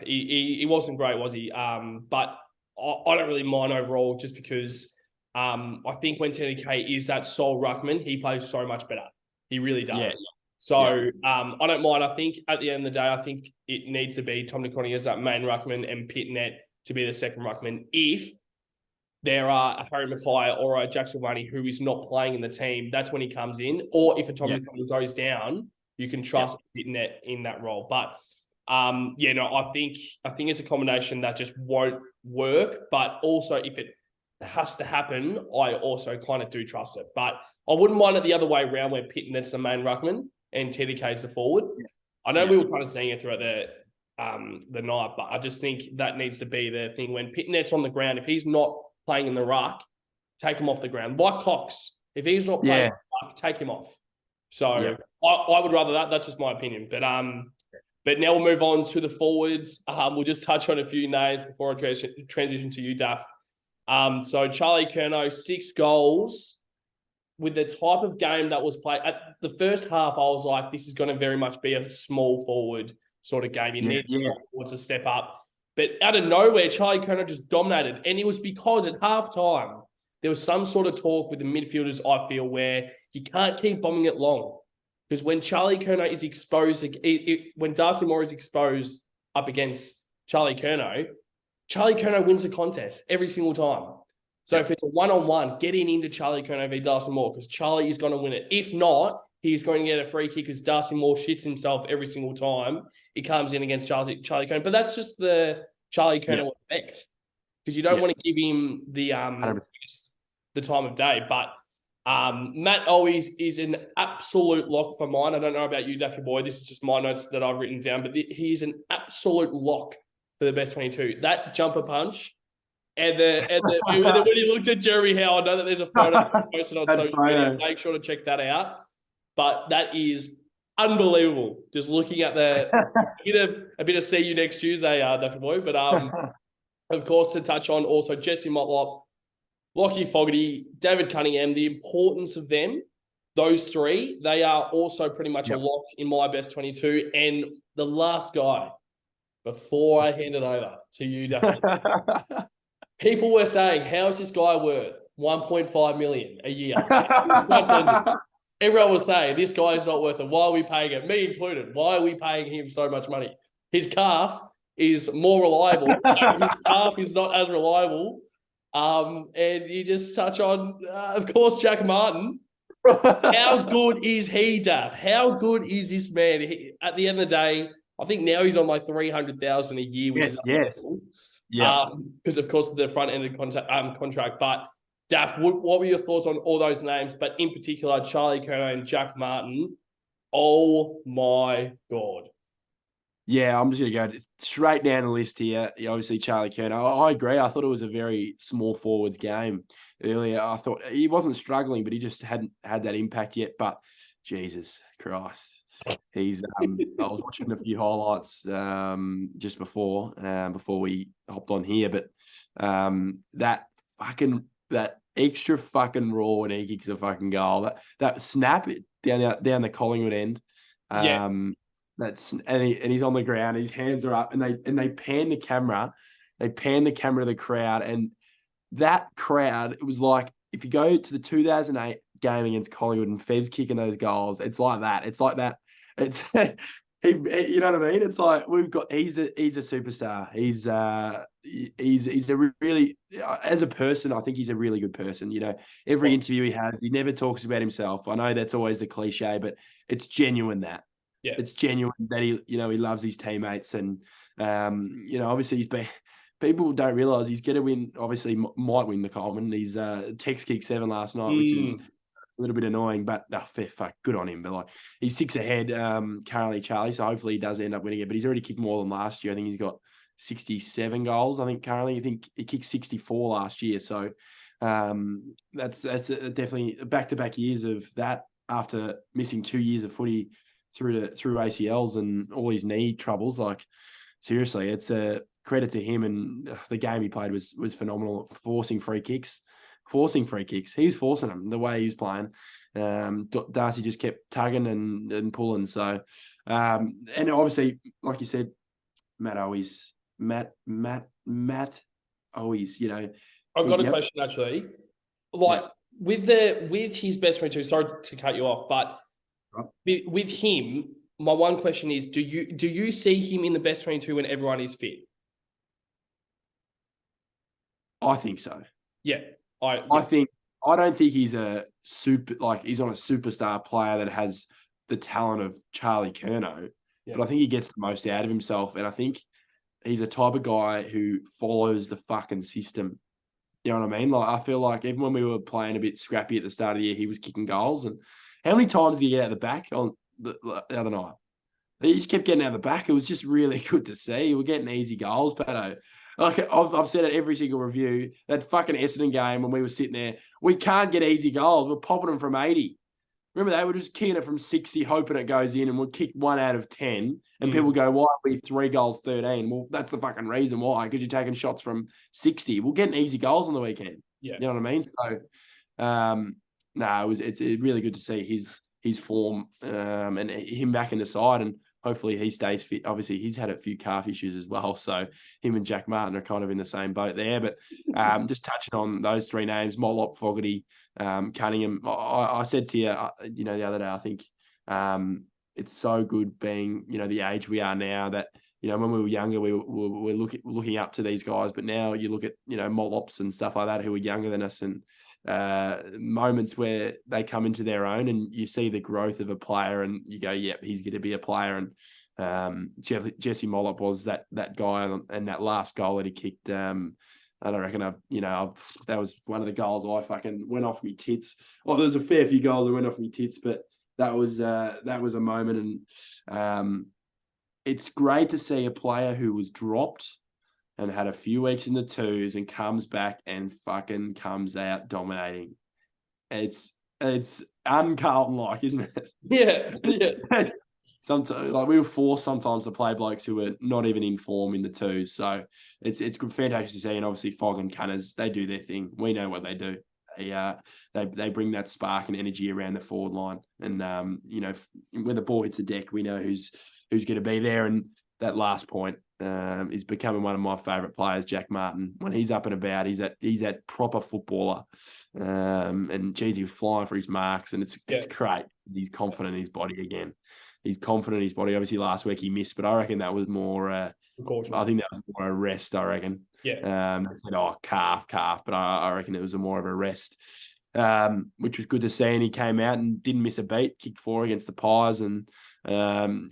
he wasn't great, was he? But I don't really mind overall just because I think when TDK is that sole ruckman, he plays so much better. He really does. Yeah. So I don't mind. I think at the end of the day, I think it needs to be Tom DeConning as that main ruckman and Pitnet to be the second ruckman. If there are a Harry Mackay or a Jack Silvani who is not playing in the team, that's when he comes in. Or if a Tom DeConning goes down, you can trust Pitnet in that role. But I think it's a combination that just won't work. But also, if it has to happen, I also kind of do trust it. But I wouldn't mind it the other way around where Pitnet's the main ruckman and TDK is the forward. Yeah. I know we were kind of seeing it throughout the night, but I just think that needs to be the thing when Pitnet's on the ground. If he's not playing in the ruck, take him off the ground. Like Cox, if he's not playing in the ruck, take him off. So I would rather that. That's just my opinion. But now we'll move on to the forwards. We'll just touch on a few names before I transition to you, Daff. So Charlie Curnow, 6 goals. With the type of game that was played at the first half, I was like, this is going to very much be a small forward sort of game. You need forwards to step up. But out of nowhere, Charlie Curnow just dominated. And it was because at halftime, there was some sort of talk with the midfielders, I feel, where you can't keep bombing it long. Because when Charlie Curnow is exposed, when Darcy Moore is exposed up against Charlie Curnow wins the contest every single time. So if it's a one-on-one, getting into Charlie Curnow v. Darcy Moore, because Charlie is going to win it. If not, he's going to get a free kick because Darcy Moore shits himself every single time he comes in against Charlie Curnow. But that's just the Charlie Curnow effect, because you don't want to give him the time of day. But Matt always is an absolute lock for mine. I don't know about you, Daffy Boy. This is just my notes that I've written down, but he's an absolute lock for the best 22. That jumper punch. And when he looked at Jeremy Howe, I know that there's a photo posted on social media. Make sure to check that out. But that is unbelievable. Just looking at a bit of see you next Tuesday, Daffy Boy. But of course, to touch on also Jesse Motlop, Lockie Fogarty, David Cunningham, the importance of them, those three, they are also pretty much a lock in my best 22. And the last guy, before I hand it over to you, Daffy. People were saying, how is this guy worth 1.5 million a year? Everyone was saying, this guy is not worth it. Why are we paying him? Me included. Why are we paying him so much money? His calf is more reliable. His calf is not as reliable. And you just touch on, of course, Jack Martin. How good is he, Daff? How good is this man? At the end of the day, I think now he's on like 300,000 a year, which is unbelievable. Yeah, because of course the front end of contract. But Daff, what were your thoughts on all those names? But in particular, Charlie Curnow and Jack Martin. Oh my God! Yeah, I'm just going to go straight down the list here. Obviously, Charlie Curnow. I agree. I thought it was a very small forwards game earlier. I thought he wasn't struggling, but he just hadn't had that impact yet. But Jesus Christ. He's I was watching a few highlights just before we hopped on here, but that extra fucking raw and he kicks a fucking goal. That snap down the Collingwood end. He's on the ground, his hands are up, and they pan the camera. They pan the camera of the crowd, and that crowd, it was like if you go to the 2008 game against Collingwood and Fev's kicking those goals, it's like that. It's like that. It's you know what I mean? It's like he's a superstar. He's a really, as a person, I think he's a really good person. You know, every interview he has, he never talks about himself. I know that's always the cliche, but it's genuine it's genuine that he loves his teammates, and obviously people don't realise he's going to win. Obviously, might win the Coleman. He's Tex kicked 7 last night, which is a little bit annoying, but fair fuck, good on him. But like he's 6 ahead currently, Charlie. So hopefully he does end up winning it. But he's already kicked more than last year. I think he's got 67 goals. I think currently, I think he kicked 64 last year. So that's definitely back-to-back years of that after missing 2 years of footy through ACLs and all his knee troubles. Like seriously, it's a credit to him, and the game he played was phenomenal. Forcing free kicks. He was forcing them the way he was playing. Darcy just kept tugging and pulling. So, and obviously, like you said, Matt always, you know. I've got a question actually. Like with his best 22. Sorry to cut you off, but with him, my one question is: do you see him in the best 22 when everyone is fit? I think so. Yeah. I don't think he's he's on a superstar player that has the talent of Charlie Curnow, but I think he gets the most out of himself. And I think he's a type of guy who follows the fucking system. You know what I mean? Like, I feel like even when we were playing a bit scrappy at the start of the year, he was kicking goals. And how many times did he get out the back on the other night? He just kept getting out the back. It was just really good to see. We're getting easy goals, Pato. Like I've said it every single review, that fucking Essendon game when we were sitting there, we can't get easy goals. We're popping them from 80. Remember, they were just kicking it from 60, hoping it goes in, and we'll kick 1 out of 10. And people go, why are we 3 goals, 13? Well, that's the fucking reason why, because you're taking shots from 60. We're getting easy goals on the weekend. Yeah. You know what I mean? So, it's really good to see his form and him back in the side, and hopefully he stays fit. Obviously, he's had a few calf issues as well, so him and Jack Martin are kind of in the same boat there. But just touching on those 3 names, Mollop, Fogarty, Cunningham. I said to you, the other day, I think it's so good being, the age we are now that, when we were younger, we were looking up to these guys, but now you look at, Mollops and stuff like that who are younger than us, and moments where they come into their own and you see the growth of a player and you go, yep, he's going to be a player. And Jesse Mollop was that guy, and that last goal that he kicked, I don't reckon that was one of the goals I fucking went off me tits. Well, there was a fair few goals that went off me tits, but that was a moment. And it's great to see a player who was dropped and had a few weeks in the twos and comes back and fucking comes out dominating. It's un-Carlton-like, isn't it? Yeah. Sometimes, we were forced sometimes to play blokes who were not even in form in the twos. So it's good, fantastic to see. And obviously Fog and Cunners, they do their thing. We know what they do. They bring that spark and energy around the forward line. And when the ball hits the deck, we know who's going to be there. And that last point is becoming one of my favourite players, Jack Martin. When he's up and about, he's that proper footballer. And geez, he was flying for his marks, and it's great. He's confident in his body again. He's confident in his body. Obviously, last week he missed, but I reckon that was more. I think that was more a rest. I reckon. Yeah. They said, calf, but I reckon it was more of a rest, which was good to see. And he came out and didn't miss a beat. Kicked 4 against the Pies, and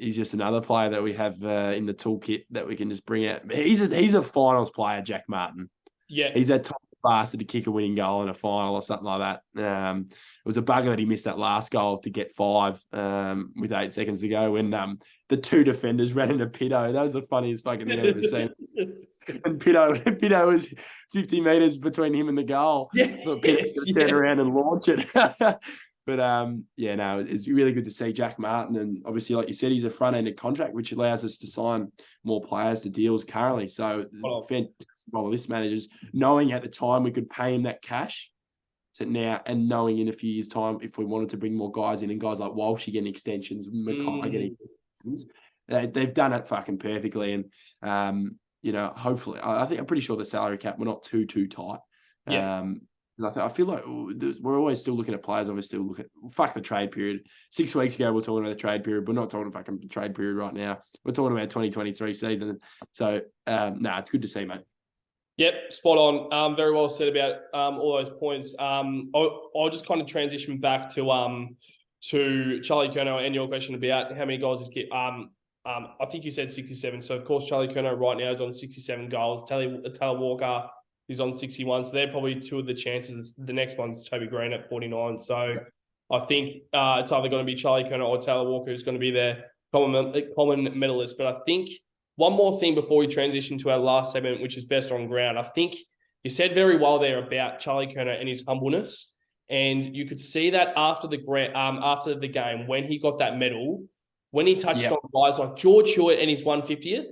he's just another player that we have in the toolkit that we can just bring out. He's a finals player, Jack Martin. Yeah, he's that top bastard to kick a winning goal in a final or something like that. It was a bugger that he missed that last goal to get 5 with 8 seconds to go when the 2 defenders ran into Pitto. That was the funniest fucking thing I've ever seen. And Pitto was 50 metres between him and the goal. Yes, but Pitto just turn around and launch it. But it's really good to see Jack Martin. And obviously, like you said, he's a front-ended contract, which allows us to sign more players to deals currently. So fantastic role of this manager's knowing at the time we could pay him that cash. So now, and knowing in a few years' time, if we wanted to bring more guys in, and guys like Walsh getting extensions, Mackay getting extensions, they've done it fucking perfectly. And hopefully, I'm pretty sure the salary cap, we're not too tight. Yeah. I feel like we're always still looking at players. Obviously, still looking fuck the trade period. 6 weeks ago, we're talking about the trade period. We're not talking fucking the trade period right now. We're talking about 2023 season. So, it's good to see, mate. Yep, spot on. Very well said about all those points. I'll just kind of transition back to Charlie Curnow and your question about how many goals he's kicked. I think you said 67. So of course, Charlie Curnow right now is on 67 goals. Taylor Walker is on 61. So they're probably 2 of the chances. The next one's Toby Green at 49. So I think it's either going to be Charlie Curnow or Taylor Walker who's going to be their common medalist. But I think one more thing before we transition to our last segment, which is best on ground. I think you said very well there about Charlie Curnow and his humbleness. And you could see that after the game when he got that medal, when he touched on guys like George Hewitt and his 150th,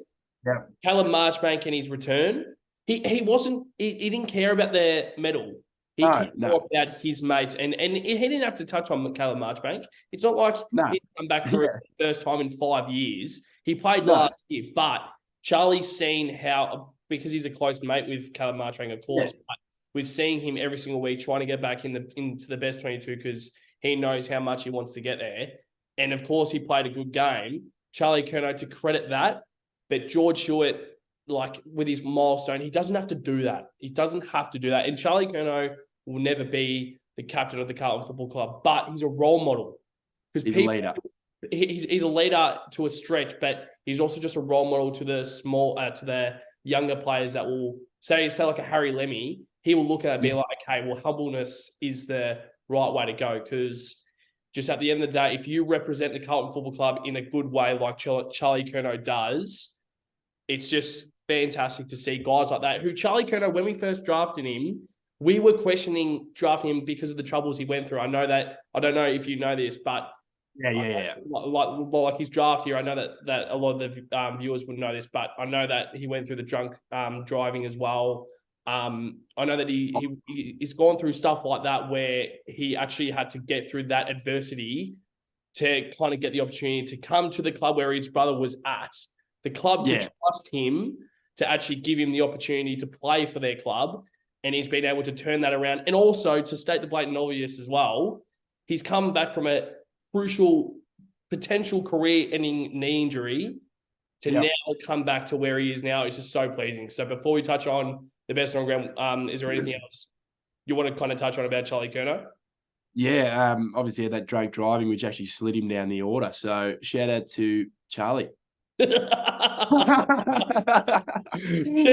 Callum Marchbank and his return, he didn't care about their medal. He cared more about his mates. And he didn't have to touch on Callum Marchbank. It's not like he'd come back for the first time in 5 years. He played last year, but Charlie's seen how, because he's a close mate with Callum Marchbank, of course, but we're seeing him every single week trying to get back into the best 22 because he knows how much he wants to get there. And of course, he played a good game. Charlie Curnow, to credit that, but George Hewitt, with his milestone, he doesn't have to do that. He doesn't have to do that. And Charlie Curnow will never be the captain of the Carlton Football Club, but he's a role model. He's a leader. He's a leader to a stretch, but he's also just a role model to the to the younger players that will say like a Harry Lemmy. He will look at it and be like, okay, well, humbleness is the right way to go, because just at the end of the day, if you represent the Carlton Football Club in a good way like Charlie Curnow does, it's just fantastic to see guys like that. Who Charlie Curnow, when we first drafted him, we were questioning drafting him because of the troubles he went through. I know that. I don't know if you know this, but like his draft here. I know that a lot of the viewers would know this, but I know that he went through the drunk driving as well. I know that he's gone through stuff like that where he actually had to get through that adversity to kind of get the opportunity to come to the club where his brother was at. The club to trust him to actually give him the opportunity to play for their club. And he's been able to turn that around. And also, to state the blatant obvious as well, he's come back from a crucial potential career-ending knee injury to now come back to where he is now. It's just so pleasing. So before we touch on the best on ground, is there anything else you want to kind of touch on about Charlie Curnow? Yeah, obviously had that drunk driving, which actually slid him down the order. So shout out to Charlie.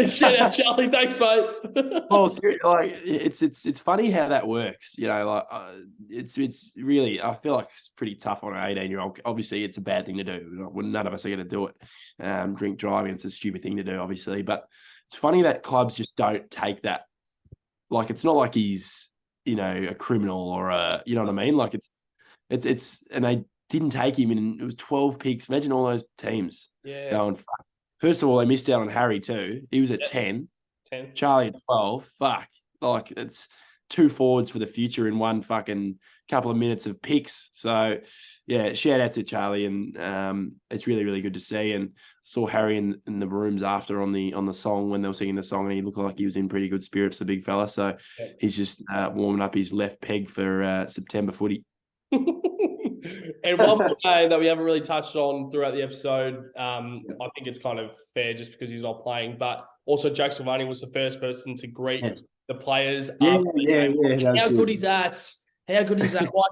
Shout out Charlie, thanks, mate. Well, like it's funny how that works. You know, like it's really, I feel like it's pretty tough on an 18-year-old. Obviously, it's a bad thing to do. None of us are going to do it. Drink driving, it's a stupid thing to do, obviously. But it's funny that clubs just don't take that. Like, it's not like he's, you know, a criminal or a, you know what I mean? Like it's, and they didn't take him, and it was 12 picks. Imagine all those teams going, fuck. First of all, they missed out on Harry too. He was at 10. Charlie at 12. Fuck. Like, it's 2 forwards for the future in one fucking couple of minutes of picks. So, yeah, shout out to Charlie, and it's really, really good to see. And saw Harry in the rooms after on the song when they were singing the song, and he looked like he was in pretty good spirits, the big fella. So he's just warming up his left peg for September footy. And one more name that we haven't really touched on throughout the episode, I think it's kind of fair just because he's not playing, but also Jack Silvani was the first person to greet the players. How good is that? How good is that? Like,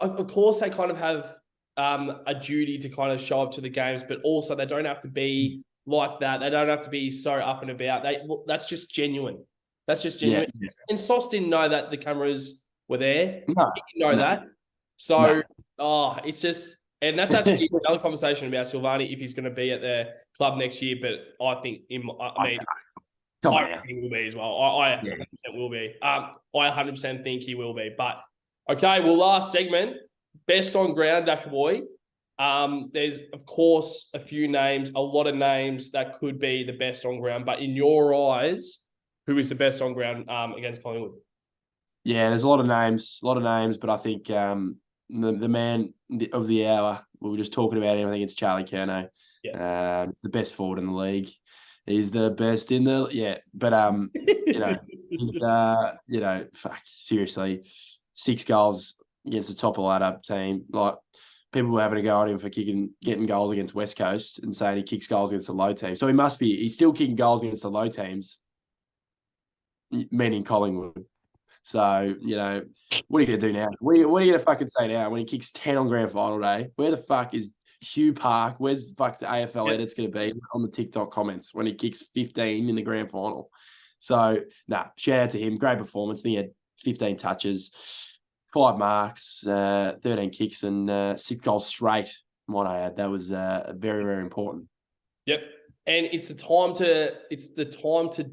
of course, they kind of have a duty to kind of show up to the games, but also they don't have to be like that. They don't have to be so up and about. That's just genuine. That's just genuine. Yeah. And Sauce didn't know that the cameras were there. No, he didn't know that. So, it's just, and that's actually another conversation about Silvani if he's going to be at the club next year. But I think, he will be as well. I 100% will be. I 100% think he will be. But okay, well, last segment, best on ground, Dapper Boy. There's of course a lot of names that could be the best on ground. But in your eyes, who is the best on ground against Collingwood? Yeah, there's a lot of names, but I think the man of the hour, we were just talking about him, I think it's Charlie Curnow. Yeah. It's the best forward in the league. He's the best in the but fuck, seriously, 6 goals against the top of the ladder team. Like, people were having a go at him for getting goals against West Coast and saying he kicks goals against the low team. So he's still kicking goals against the low teams, meaning Collingwood. So, you know, what are you going to do now? What are you going to fucking say now when he kicks 10 on grand final day? Where the fuck is Hugh Park? Where's the fuck the AFL edit's going to be on the TikTok comments when he kicks 15 in the grand final? So, shout out to him. Great performance. I think he had 15 touches, 5 marks, 13 kicks, and 6 goals straight, might I add. That was very, very important. Yep. And it's the time to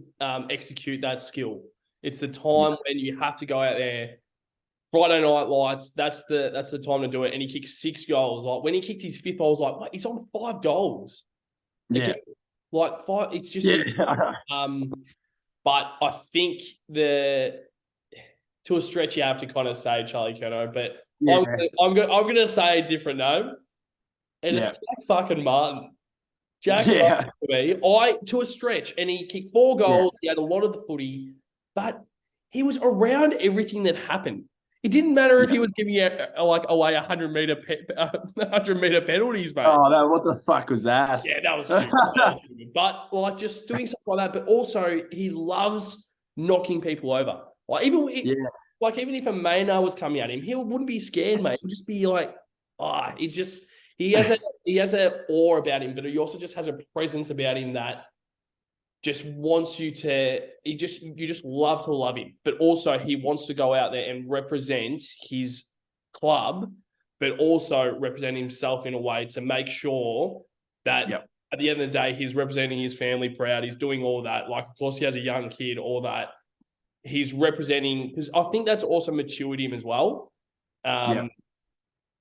execute that skill. It's the time when you have to go out there. Friday night lights, that's the time to do it. And he kicked 6 goals. Like, when he kicked his 5th, I was like, wait, he's on 5 goals. Again, like 5, it's just but I think to a stretch you have to kind of say Charlie Curnow, but I'm gonna say a different name. And it's Jack fucking Martin. Jack Martin for me. To a stretch, and he kicked 4 goals, he had a lot of the footy. But he was around everything that happened. It didn't matter if he was giving away 100-meter penalties, mate. Oh, what the fuck was that? Yeah, that was stupid. But like, just doing stuff like that. But also, he loves knocking people over. Like, even if a Maynard was coming at him, he wouldn't be scared, mate. He'd just be like, he has an awe about him, but he also just has a presence about him that just wants you just love to love him. But also, he wants to go out there and represent his club, but also represent himself in a way to make sure that at the end of the day, he's representing his family proud. He's doing all that. Like, of course, he has a young kid, all that. he's representing, because I think that's also matured him as well.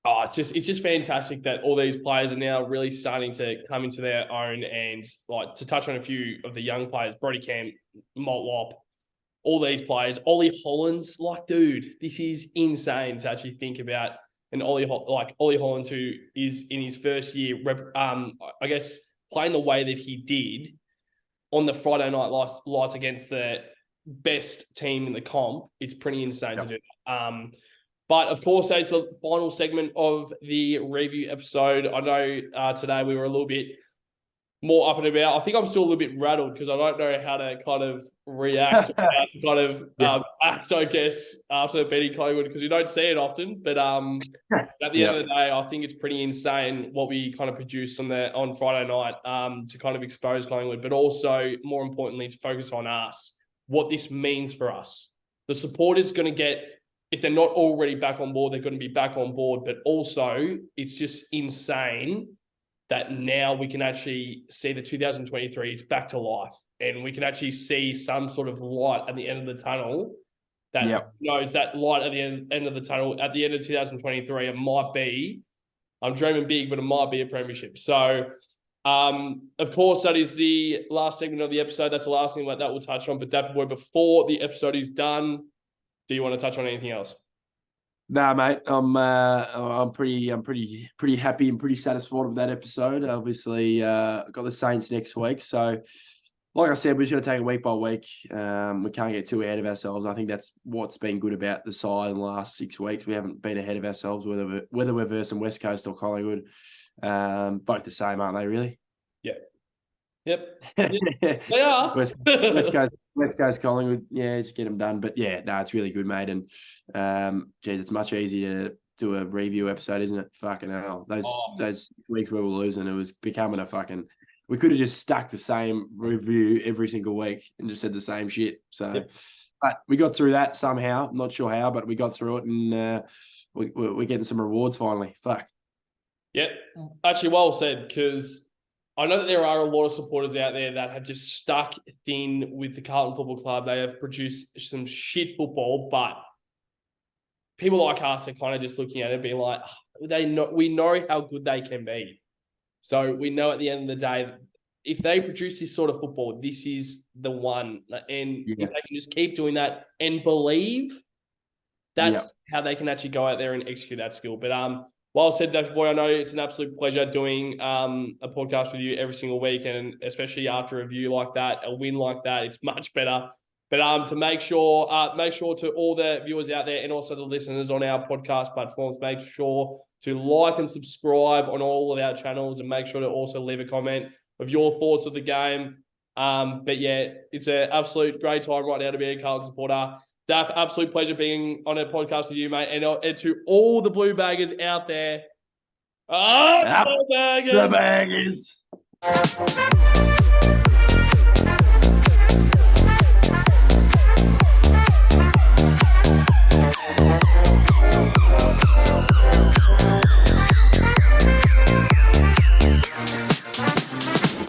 It's just fantastic that all these players are now really starting to come into their own. And like, to touch on a few of the young players, Brody Camp, Motlop, all these players, Ollie Hollands, like, dude, this is insane to actually think about. And Ollie Hollands, who is in his first year, I guess, playing the way that he did on the Friday night lights against the best team in the comp, it's pretty insane to do that. But of course, that's the final segment of the review episode. I know today we were a little bit more up and about. I think I'm still a little bit rattled because I don't know how to kind of react, act, I guess, after beating Collingwood, because you don't see it often. But at the end of the day, I think it's pretty insane what we kind of produced on Friday night to kind of expose Collingwood, but also, more importantly, to focus on us, what this means for us. The supporters going to get, if they're not already back on board, they're going to be back on board. But also, it's just insane that now we can actually see the 2023 is back to life, and we can actually see some sort of light at the end of the tunnel that knows that light at the end of the tunnel at the end of 2023. It might be, I'm dreaming big, but it might be a premiership. So, of course, that is the last segment of the episode. That's the last thing that we'll touch on. But Daffy Boy, before the episode is done, do you want to touch on anything else? Nah, mate. I'm pretty happy and pretty satisfied with that episode. Obviously, got the Saints next week, so like I said, we're just going to take it week by week. We can't get too ahead of ourselves. I think that's what's been good about the side in the last 6 weeks. We haven't been ahead of ourselves, whether we're versing West Coast or Collingwood. Both the same, aren't they? Really? Yep. They are. West Coast Collingwood, just get them done. But it's really good, mate. And it's much easier to do a review episode, isn't it? Fucking hell. Those weeks where we're losing, it was becoming we could have just stuck the same review every single week and just said the same shit. So, but we got through that somehow. I'm not sure how, but we got through it, and we're getting some rewards finally. Fuck. Yep. Actually, well said, because I know that there are a lot of supporters out there that have just stuck thin with the Carlton Football Club. They have produced some shit football, but people like us are kind of just looking at it and being like, we know how good they can be. So we know at the end of the day, if they produce this sort of football, this is the one. And if they can just keep doing that and believe, that's how they can actually go out there and execute that skill. But well said, David Boy. I know it's an absolute pleasure doing a podcast with you every single week, and especially after a review like that, a win like that, it's much better. But to make sure to all the viewers out there and also the listeners on our podcast platforms, make sure to like and subscribe on all of our channels, and make sure to also leave a comment of your thoughts of the game. But it's an absolute great time right now to be a Carlton supporter. Daff, absolute pleasure being on a podcast with you, mate. And to all the blue baggers out there, the baggers!